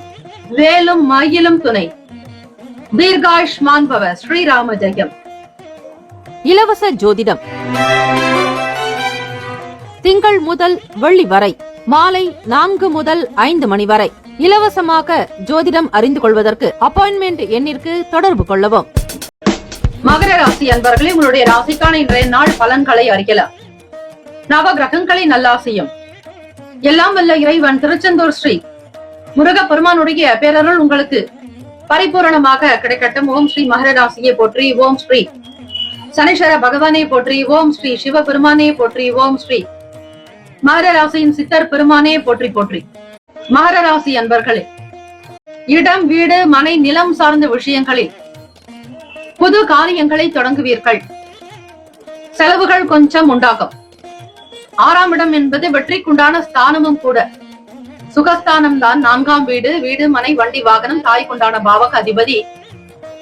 வேலும் மயிலும் துணை. தீர்காயுஷ்மான் பவ. ஸ்ரீராம ஜெயம். இலவச ஜோதிடம் திங்கள் முதல் வெள்ளி வரை மாலை 4 முதல் 5 மணி வரை இலவசமாக ஜோதிடம் அறிந்து கொள்வதற்கு அப்பாயின்மெண்ட் எண்ணிற்கு தொடர்பு கொள்ளவும். மகர ராசி அன்பர்களே, உங்களுடைய ராசிக்கான இன்றைய நாள் பலன்களை அறியலாம். நவ கிரகங்களை நல்லாசியும். எல்லாம் வல்ல இறைவன் திருச்செந்தூர் ஸ்ரீ முருக பெருமானுடைய பேரருள் உங்களுக்கு பரிபூரணமாக கிடைக்கட்டும். ஓம் ஸ்ரீ மகர ராசியை போற்றி. ஓம் ஸ்ரீ சனீஸ்வர பகவானே போற்றி. ஓம் ஸ்ரீ சிவ பெருமானே போற்றி. ஓம் ஸ்ரீ மகர ராசியின் சித்தர் பெருமானே போற்றி போற்றி. மகர ராசி அன்பர்களே, இடம், வீடு, மனை, நிலம் சார்ந்த விஷயங்களில் புது காரியங்களை தொடங்குவீர்கள். செலவுகள் கொஞ்சம் உண்டாகும். 6ஆம் இடம் என்பது வெற்றிக்குண்டான ஸ்தானமும் கூட. சுகஸ்தானம் தான் 4ஆம் வீடு. வீடு, மனை, வண்டி, வாகனம், தாய் கொண்டான பாவக அதிபதி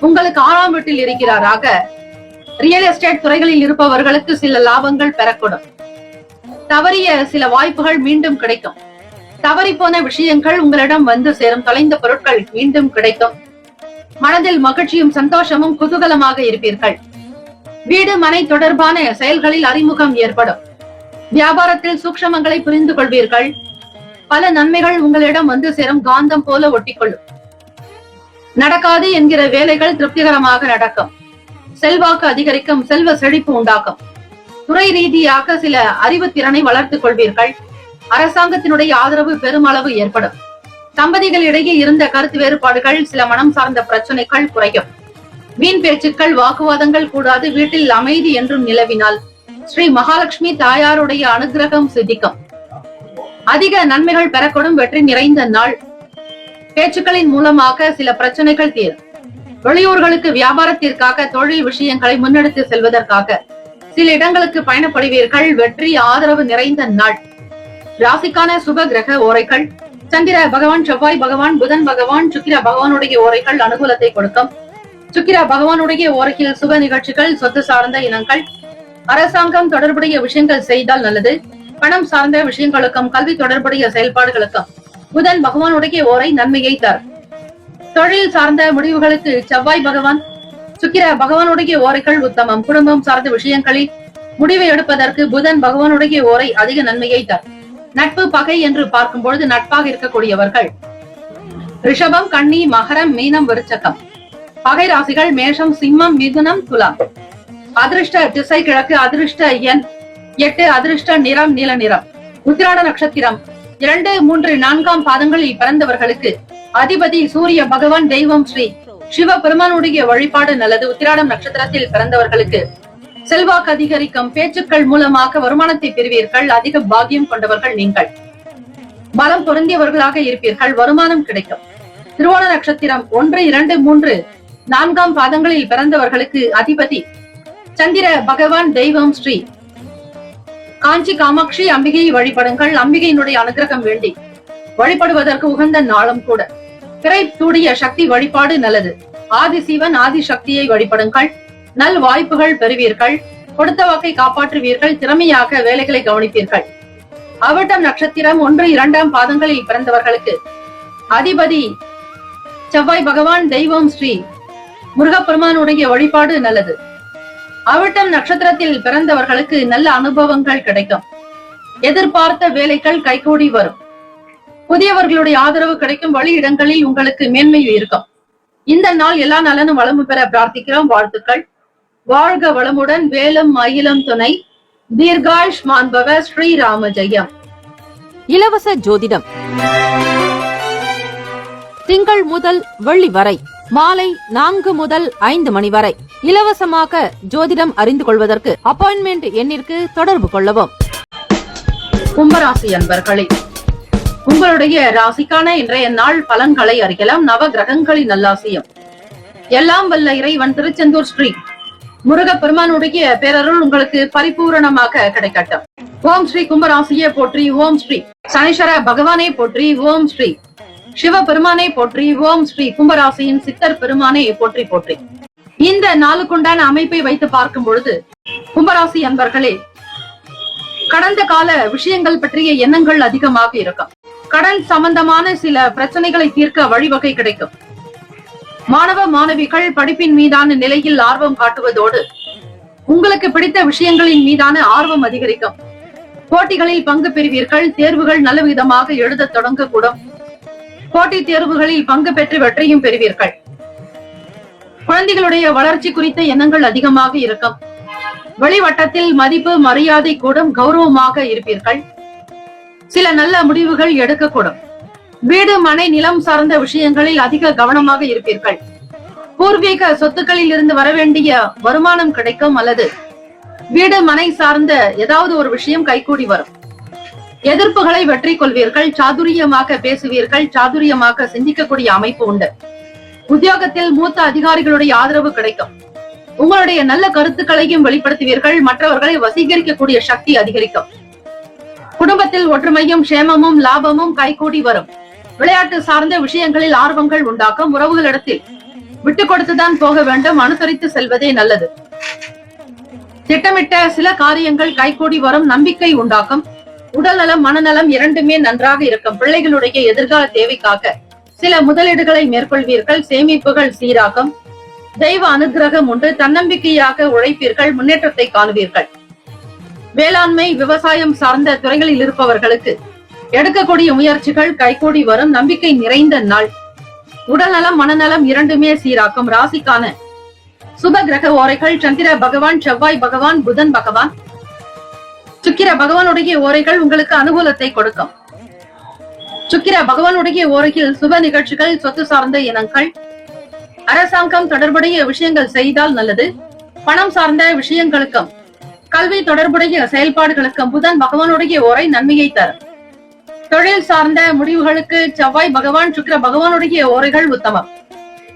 உங்களுக்கு 6ஆம் வீட்டில் இருக்கிறாராக ரியல் எஸ்டேட் துறைகளில் இருப்பவர்களுக்கு சில லாபங்கள் பெறக்கூடும். தவறிய சில வாய்ப்புகள் மீண்டும் கிடைக்கும். தவறி போன விஷயங்கள் உங்களிடம் வந்து சேரும். தொலைந்த பொருட்கள் மீண்டும் கிடைக்கும். மனதில் மகிழ்ச்சியும் சந்தோஷமும் குதூகலமாக இருப்பீர்கள். வீடு, மனை தொடர்பான செயல்களில் அறிமுகம் ஏற்படும். வியாபாரத்தில் சூக்ஷமங்களை புரிந்து கொள்வீர்கள். பல நன்மைகள் உங்களிடம் வந்து சேரும். காந்தம் போல ஒட்டிக்கொள்ளும். நடக்காது என்கிற வேலைகள் திருப்திகரமாக நடக்கும். செல்வாக்கு அதிகரிக்கும். செல்வ செழிப்பு உண்டாக்கும். துறை ரீதியாக சில அறிவு திறனை வளர்த்துக் கொள்வீர்கள். அரசாங்கத்தினுடைய ஆதரவு பெருமளவு ஏற்படும். தம்பதிகளிடையே இருந்த கருத்து வேறுபாடுகள், சில மனம் சார்ந்த பிரச்சனைகள் குறையும். வீண் பேச்சுக்கள், வாக்குவாதங்கள் கூடாது. வீட்டில் அமைதி என்றும் நிலவினால் ஸ்ரீ மகாலட்சுமி தாயாருடைய அனுகிரகம் சித்திக்கும். அதிக நன்மைகள் பெறக்கூடும். வெற்றி நிறைந்த நாள். பேச்சுக்களின் மூலமாக சில பிரச்சனைகள் தீரும். வெளியூர்களுக்கு வியாபாரத்திற்காக, தொழில் விஷயங்களை முன்னெடுத்து செல்வதற்காக சில இடங்களுக்கு பயணப்படுவீர்கள். வெற்றி, ஆதரவு நிறைந்த நாள். ராசிக்கான சுப கிரக ஓரைகள்: சந்திர பகவான், செவ்வாய் பகவான், புதன் பகவான், சுக்கிர பகவானுடைய ஓரைகள் அனுகூலத்தை கொடுக்கும். சுக்கிர பகவானுடைய ஓரையில் சுப நிகழ்ச்சிகள், சொத்து சார்ந்த இனங்கள், அரசாங்கம் தொடர்புடைய விஷயங்கள் செய்தால் நல்லது. பணம் சார்ந்த விஷயங்களுக்கும் கல்வி தொடர்புடைய செயல்பாடுகளுக்கும் புதன் பகவானுடைய ஓரை நன்மையை தரும். தொழில் சார்ந்த முடிவுகளுக்கு செவ்வாய் பகவான், சுக்கிர பகவானுடைய ஓரைகள் உத்தமம். குடும்பம் சார்ந்த விஷயங்களில் முடிவை எடுப்பதற்கு புதன் பகவானுடைய ஓரை அதிக நன்மையை தரும். நட்பு, பகை என்று பார்க்கும் பொழுது நட்பாக இருக்கக்கூடியவர்கள் ரிஷபம், கன்னி, மகரம், மீனம், விருச்சகம். பகை ராசிகள் மேஷம், சிம்மம், மிதுனம், துலாம். அதிர்ஷ்ட திசை கிழக்கு. அதிர்ஷ்ட எண் 8. அதிர்ஷ்ட நிறம் நீல நிறம். உத்திராட நட்சத்திரம் 2, 3, 4ஆம் பாதங்களில் பிறந்தவர்களுக்கு அதிபதி சூரிய பகவான். தெய்வம் ஸ்ரீ சிவ பெருமானுடைய வழிபாடு நல்லது. உத்திராடம் நட்சத்திரத்தில் பிறந்தவர்களுக்கு செல்வாக்கு அதிகரிக்கும். பேச்சுக்கள் மூலமாக வருமானத்தை பெறுவீர்கள். அதிக பாக்கியம் கொண்டவர்கள் நீங்கள். பலம் பொருந்தியவர்களாக இருப்பீர்கள். வருமானம் கிடைக்கும். திருவோண நட்சத்திரம் 1, 2, 3, 4ஆம் பாதங்களில் பிறந்தவர்களுக்கு அதிபதி சந்திர பகவான். தெய்வம் ஸ்ரீ காஞ்சி காமாட்சி அம்பிகையை வழிபடுங்கள். அம்பிகையினுடைய அனுகிரகம் வேண்டி வழிபடுவதற்கு உகந்த நாளும் கூட. பிறை சூடிய சக்தி வழிபாடு நல்லது. ஆதி சிவன், ஆதி சக்தியை வழிபடுங்கள். நல் வாய்ப்புகள் பெறுவீர்கள். கொடுத்த வாக்கை காப்பாற்றுவீர்கள். திறமையாக வேலைகளை கவனிப்பீர்கள். அவிட்டம் நட்சத்திரம் 1, 2ஆம் பாதங்களில் பிறந்தவர்களுக்கு அதிபதி செவ்வாய் பகவான். தெய்வம் ஸ்ரீ முருகப்பெருமானுடைய வழிபாடு நல்லது. அவிட்டம் நட்சத்திரத்தில் பிறந்தவர்களுக்கு நல்ல அனுபவங்கள் கிடைக்கும். எதிர்பார்த்த வேலைகள் கைகூடி வரும். புதியவர்களுடைய ஆதரவு கிடைக்கும். வழி இடங்களில் உங்களுக்கு மேன்மை இருக்கும். இந்த நாள் எல்லா நலனும் வளமும் பெற பிரார்த்திக்கிறோம். வாழ்த்துக்கள். வாழ்க வளமுடன். வேலும் மயிலும் துணை. தீர்காயுஷ்மான் பவ. ஸ்ரீராம ஜெயம். இலவச ஜோதிடம் திங்கள் முதல் வெள்ளி வரை மாலை 4 முதல் 5 மணி வரை இலவசமாக ஜோதிடம் அறிந்து கொள்வதற்கு அப்பாயின்மெண்ட் எண்ணிற்கு தொடர்பு கொள்ளவும். கும்பராசி அன்பர்களே, உங்களுடைய ராசிக்கான இன்றைய நாள் பலன்களை அறியலாம். நவ கிரகங்களின் நல்லாசியம். எல்லாம் வல்ல இறைவன் திருச்செந்தூர் ஸ்ரீ முருக பெருமானுடைய பேரருள் உங்களுக்கு பரிபூரணமாக கிடைக்கட்டும். ஓம் ஸ்ரீ கும்பராசியே போற்றி. ஓம் ஸ்ரீ சனீஸ்வர பகவானே போற்றி. ஓம் ஸ்ரீ சிவ பெருமானே போற்றி. ஓம் ஸ்ரீ கும்பராசியின் சித்தர் பெருமானே போற்றி போற்றி. இந்த நாளுக்குண்டான அமைப்பை வைத்து பார்க்கும் பொழுது கும்பராசி அன்பர்களே, கடந்த கால விஷயங்கள் பற்றிய எண்ணங்கள் அதிகமாக இருக்கும். கடன் சம்பந்தமான சில பிரச்சனைகளை தீர்க்க வழிவகை கிடைக்கும். மாணவ மாணவிகள் படிப்பின் மீதான நிலையில் ஆர்வம் காட்டுவதோடு உங்களுக்கு பிடித்த விஷயங்களின் மீதான ஆர்வம் அதிகரிக்கும். போட்டிகளில் பங்கு பெறுவீர்கள். தேர்வுகள் நல்ல விதமாக எழுத தொடங்கக்கூடும். போட்டித் தேர்வுகளில் பங்கு பெற்று வெற்றியும் பெறுவீர்கள். குழந்தைகளுடைய வளர்ச்சி குறித்த எண்ணங்கள் அதிகமாக இருக்கும். வெளிவட்டத்தில் மதிப்பு மரியாதை கூடும், கௌரவமாக இருப்பீர்கள். சில நல்ல முடிவுகள் எடுக்கக்கூடும். வீடு மனை நிலம் சார்ந்த விஷயங்களில் அதிக கவனமாக இருப்பீர்கள். பூர்வீக சொத்துக்களில் இருந்து வரவேண்டிய வருமானம் கிடைக்கும், அல்லது வீடு மனை சார்ந்த ஏதாவது ஒரு விஷயம் கைகூடி வரும். எதிர்ப்புகளை வெற்றி கொள்வீர்கள். சாதுரியமாக பேசுவீர்கள். சாதுரியமாக சிந்திக்கக்கூடிய அமைப்பு உண்டு. உத்தியோகத்தில் மூத்த அதிகாரிகளுடைய ஆதரவு கிடைக்கும். உங்களுடைய நல்ல கருத்துக்களையும் வெளிப்படுத்துவீர்கள். மற்றவர்களை வசீகரிக்கக்கூடிய சக்தி அதிகரிக்கும். குடும்பத்தில் ஒற்றுமையும் சேமமும் லாபமும் கைகூடி வரும். விளையாட்டு சார்ந்த விஷயங்களில் ஆர்வங்கள் உண்டாக்கும். உறவுகளிடத்தில் விட்டு கொடுத்துதான் போக வேண்டும். அனுசரித்து செல்வதே நல்லது. திட்டமிட்ட சில காரியங்கள் கைகூடி வரும். நம்பிக்கை உண்டாக்கும். உடல்நலம் மனநலம் இரண்டுமே நன்றாக இருக்கும். பிள்ளைகளுடைய எதிர்கால தேவைக்காக சில முதலீடுகளை மேற்கொள்வீர்கள். சேமிப்புகள் சீராகும். தெய்வ அனுகிரகம் உண்டு. தன்னம்பிக்கையாக உழைப்பீர்கள். முன்னேற்றத்தை காணுவீர்கள். வேளாண்மை விவசாயம் சார்ந்த துறைகளில் இருப்பவர்களுக்கு எடுக்கக்கூடிய முயற்சிகள் கைகூடி வரும். நம்பிக்கை நிறைந்த நாள். உடல்நலம் மனநலம் இரண்டுமே சீராக்கும். ராசிக்கான சுப கிரக ஓரைகள்: சந்திர பகவான், செவ்வாய் பகவான், புதன் பகவான், சுக்கிர பகவானுடைய ஓரைகள் உங்களுக்கு அனுகூலத்தை கொடுக்கும். சுக்கிர பகவானுடைய ஓரையில் சுப நிகழ்ச்சிகள், சொத்து சார்ந்த இனங்கள், அரசாங்கம் தொடர்புடைய விஷயங்கள் செய்தால் நல்லது. பணம் சார்ந்த விஷயங்களுக்கும் கல்வி தொடர்புடைய செயல்பாடுகளுக்கும் புதன் பகவானுடைய ஓரை நன்மையை தரும். தொழில் சார்ந்த முடிவுகளுக்கு செவ்வாய் பகவான், சுக்கிர பகவானுடைய ஓரைகள் உத்தமம்.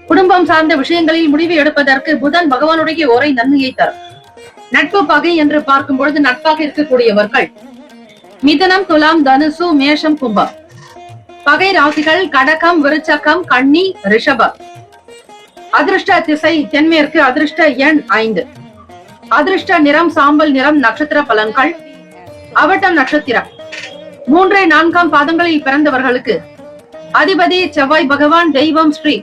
குடும்பம் சார்ந்த விஷயங்களில் முடிவு எடுப்பதற்கு புதன் பகவானுடைய ஓரை நன்மையை தரும். நட்பு பகை என்று பார்க்கும் பொழுது நட்பாக இருக்கக்கூடியவர்கள் மிதுனம், துலாம், தனுசு, மேஷம், கும்பம். பகை ராசிகள் கடகம், விருச்சகம், கன்னி, ரிஷபம். அதிர்ஷ்ட திசை தென்மேற்கு. அதிர்ஷ்ட எண் 5. அதிர்ஷ்ட நிறம் சாம்பல் நிறம். நட்சத்திர பலன்கள்: அவட்டம் நட்சத்திரம் 3, 4 பாதங்களில் பிறந்தவர்களுக்கு அதிபதி செவ்வாய் பகவான். தெய்வம் ஸ்ரீ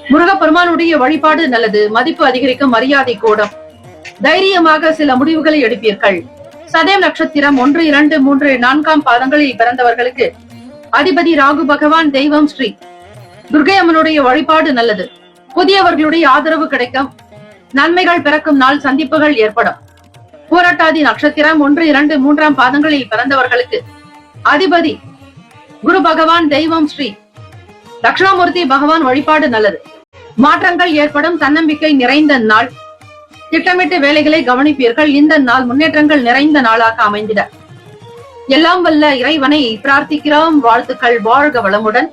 முருகப்பெருமானுடைய வழிபாடு நல்லது. மதிப்பு அதிகரிக்கும். மரியாதை கூடும். தைரியமாக சில முடிவுகளை எடுப்பீர்கள். சதயம் நட்சத்திரம் 1, 2, 3, 4 பாதங்களில் பிறந்தவர்களுக்கு அதிபதி ராகு பகவான். தெய்வம் ஸ்ரீ துர்க்கை அம்மனுடைய வழிபாடு நல்லது. புதியவர்களுடைய ஆதரவு கிடைக்கும். நன்மைகள் பிறக்கும் நாள். சந்திப்புகள் ஏற்படும். பூரட்டாதி நட்சத்திரம் 1, 2, 3 பாதங்களில் பிறந்தவர்களுக்கு அதிபதி குரு பகவான். தெய்வம் ஸ்ரீ தட்சிணாமூர்த்தி பகவான் வழிபாடு நல்லது. மாற்றங்கள் ஏற்படும். தன்னம்பிக்கை நிறைந்த நாள். திட்டமிட்டு வேலைகளை கவனிப்பீர்கள். இந்த நாள் முன்னேற்றங்கள் நிறைந்த நாளாக அமைந்திட எல்லாம் வல்ல இறைவனை பிரார்த்திக்கிறோம். வாழ்த்துக்கள். வாழ்க வளமுடன்.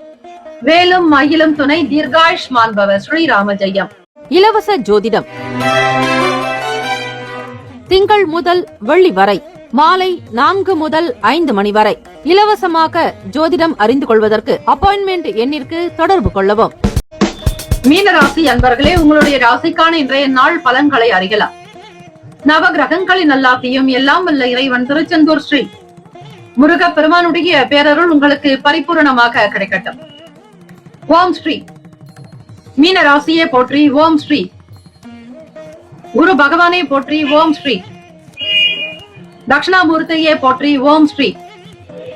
வேலும் மயிலும் துணை. தீர்காயுஷ்மான் பவ. ஸ்ரீராம ஜெயம். இலவச ஜோதிடம் திங்கள் முதல் வெள்ளி வரை மாலை 4 முதல் 5 மணி வரை இலவசமாக ஜோதிடம் அறிந்து கொள்வதற்கு அப்பாயின்மெண்ட் எண்ணிற்கு தொடர்பு கொள்ளவும். மீனராசி அன்பர்களே, உங்களுடைய ராசிக்கான இன்றைய நாள் பலன்களை அறியலாம். நவ கிரகங்களின் நல்லாத்தையும் எல்லாம் வல்ல இறைவன் திருச்செந்தூர் ஸ்ரீ முருக பெருமானுடைய பேரருள் உங்களுக்கு பரிபூரணமாக கிடைக்கட்டும். ஓம் ஸ்ரீ மீன ராசியே போற்றி. ஓம் ஸ்ரீ குரு பகவானே போற்றி. ஓம் ஸ்ரீ தட்சிணாமூர்த்தியே போற்றி. ஓம் ஸ்ரீ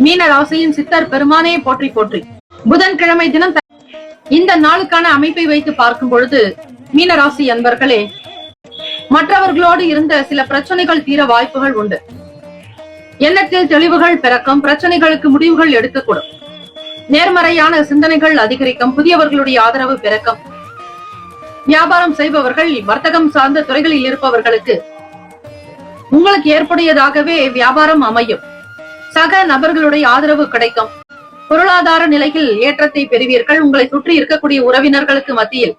மீன ராசியின் சித்தர் பெருமானே போற்றி போற்றி. புதன்கிழமை தினம் இந்த நாளுக்கான அமைப்பை வைத்து பார்க்கும் பொழுது மீனராசி அன்பர்களே, மற்றவர்களோடு இருந்த சில பிரச்சனைகள் தீர வாய்ப்புகள் உண்டு. எண்ணத்தில் தெளிவுகள் பிறக்கும். பிரச்சனைகளுக்கு முடிவுகள் எடுக்கக்கூடும். நேர்மறையான சிந்தனைகள் அதிகரிக்கும். புதியவர்களுடைய ஆதரவு பிறக்கும். வியாபாரம் செய்பவர்கள், வர்த்தகம் சார்ந்த துறைகளில் இருப்பவர்களுக்கு உங்களுக்கு ஏற்புடையதாகவே வியாபாரம் அமையும். சக நபர்களுடைய ஆதரவு கிடைக்கும். பொருளாதார நிலையில் ஏற்றத்தை பெறுவீர்கள். உங்களை சுற்றி இருக்கக்கூடிய உறவினர்களுக்கு மத்தியில்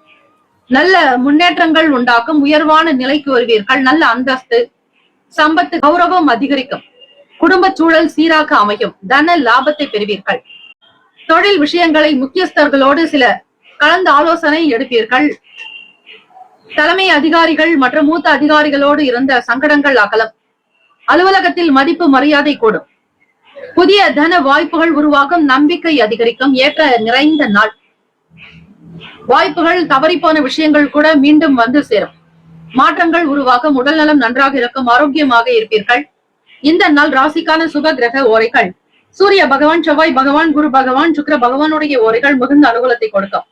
நல்ல முன்னேற்றங்கள் உண்டாக்கும். உயர்வான நிலைக்கு வருவீர்கள். நல்ல அந்தஸ்து, சம்பத்து, கௌரவம் அதிகரிக்கும். குடும்ப சூழல் சீராக அமையும். தன லாபத்தை பெறுவீர்கள். தொழில் விஷயங்களை முக்கியஸ்தர்களோடு சில கலந்து ஆலோசனை எடுப்பீர்கள். தலைமை அதிகாரிகள் மற்றும் மூத்த அதிகாரிகளோடு இருந்த சங்கடங்கள் அகலம். அலுவலகத்தில் மதிப்பு மரியாதை கூடும். புதிய தன வாய்ப்புகள் உருவாகும். நம்பிக்கை அதிகரிக்கும். ஏற்ற நிறைந்த நாள். வாய்ப்புகள் தவறிப்போன விஷயங்கள் கூட மீண்டும் வந்து சேரும். மாற்றங்கள் உருவாகும். உடல்நலம் நன்றாக இருக்கும். ஆரோக்கியமாக இருப்பீர்கள். இந்த நாள் ராசிக்கான சுப கிரக ஓரைகள்: சூரிய பகவான், செவ்வாய் பகவான், குரு பகவான், சுக்கிர பகவானுடைய ஓரைகள் மிகுந்த அனுகூலத்தை கொடுக்கும்.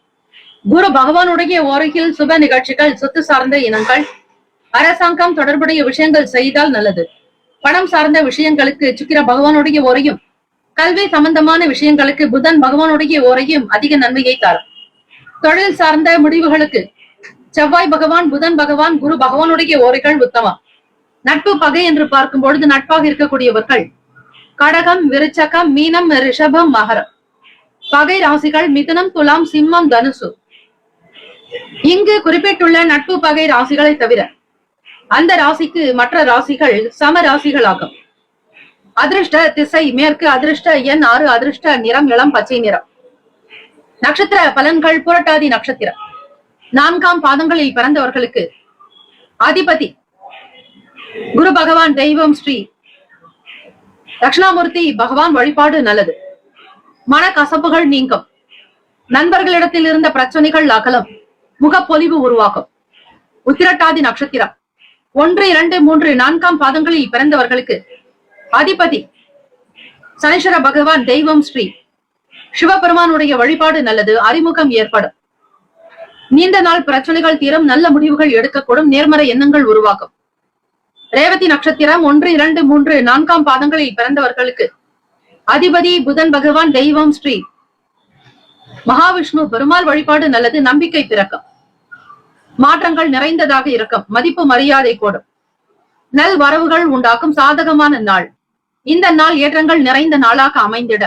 குரு பகவானுடைய ஓரையில் சுப நிகழ்ச்சிகள், சொத்து சார்ந்த இனங்கள், அரசாங்கம் தொடர்புடைய விஷயங்கள் செய்தால் நல்லது. பணம் சார்ந்த விஷயங்களுக்கு சுக்கிர பகவானுடைய ஓரையும், கல்வி சம்பந்தமான விஷயங்களுக்கு புதன் பகவானுடைய ஓரையும் அதிக நன்மையை தரும். தொழில் சார்ந்த முடிவுகளுக்கு செவ்வாய் பகவான், புதன் பகவான், குரு பகவானுடைய ஓரைகள் உத்தமம். நட்பு பகை என்று பார்க்கும் பொழுது நட்பாக இருக்கக்கூடியவர்கள் கடகம், விருச்சகம், மீனம், ரிஷபம், மகரம். பகை ராசிகள் மிதுனம், துலாம், சிம்மம், தனுசு. இங்கு குறிப்பிட்டுள்ள நட்பு பகை ராசிகளை தவிர அந்த ராசிக்கு மற்ற ராசிகள் சம ராசிகளாகும். அதிர்ஷ்ட திசை மேற்கு, அதிர்ஷ்ட எண் 6, அதிர்ஷ்ட நிறம் இளம் பச்சை நிறம். நட்சத்திர பலன்கள். புரட்டாதி நட்சத்திரம் 4ஆம் பாதங்களில் பிறந்தவர்களுக்கு அதிபதி குரு பகவான், தெய்வம் ஸ்ரீ தட்சிணாமூர்த்தி பகவான் வழிபாடு நல்லது. மனக்கசப்புகள் நீங்கும். நண்பர்களிடத்தில் இருந்த பிரச்சனைகள் அகலம். முகப்பொலிவு உருவாகும். உத்திரட்டாதி நட்சத்திரம் 1, 2, 3, 4ஆம் பாதங்களில் பிறந்தவர்களுக்கு அதிபதி சனீஸ்வர பகவான், தெய்வம் ஸ்ரீ சிவபெருமானுடைய வழிபாடு நல்லது. அறிமுகம் ஏற்படும். நீண்ட நாள் பிரச்சனைகள் தீரும். நல்ல முடிவுகள் எடுக்கக்கூடும். நேர்மறை எண்ணங்கள் உருவாகும். ரேவதி நட்சத்திரம் 1, 2, 3, 4ஆம் பாதங்களில் பிறந்தவர்களுக்கு அதிபதி புதன் பகவான், தெய்வம் ஸ்ரீ மகாவிஷ்ணு பெருமாள் வழிபாடு நல்லது. நம்பிக்கை பிறக்கும். மாற்றங்கள் நிறைந்ததாக இருக்கும். மதிப்பு மரியாதை கூடும். நல் வரவுகள் உண்டாக்கும். சாதகமான நாள். இந்த நாள் ஏற்றங்கள் நிறைந்த நாளாக அமைந்திட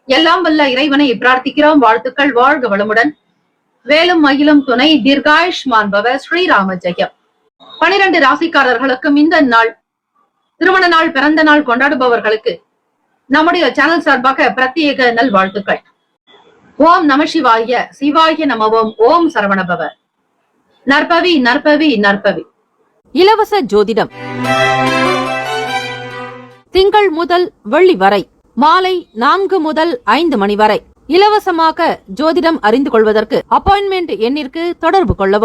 எல்லாம் வல்ல இறைவனை பிரார்த்திக்கிறோம். வாழ்த்துக்கள். வாழ்க வளமுடன். வேலும் மயிலும் துணை. தீர்காயுஷ்மான் பவ. ஸ்ரீராம ஜெயம். 12 ராசிக்காரர்களுக்கும் இந்த நாள் திருமண நாள், பிறந்த நாள் கொண்டாடுபவர்களுக்கு நம்முடைய சேனல் சார்பாக பிரத்யேக நல் வாழ்த்துக்கள். ஓம் நம சிவாய. சிவாய நம ஓம். ஓம் சரவணபவ. நற்பவி நற்பவி நற்பவி. இலவச ஜோதிடம் திங்கள் முதல் வெள்ளி வரை மாலை 4 முதல் 5 மணி வரை இலவசமாக ஜோதிடம் அறிந்து கொள்வதற்கு அப்பாயின்மெண்ட் எண்ணிற்கு தொடர்பு கொள்ளவும்.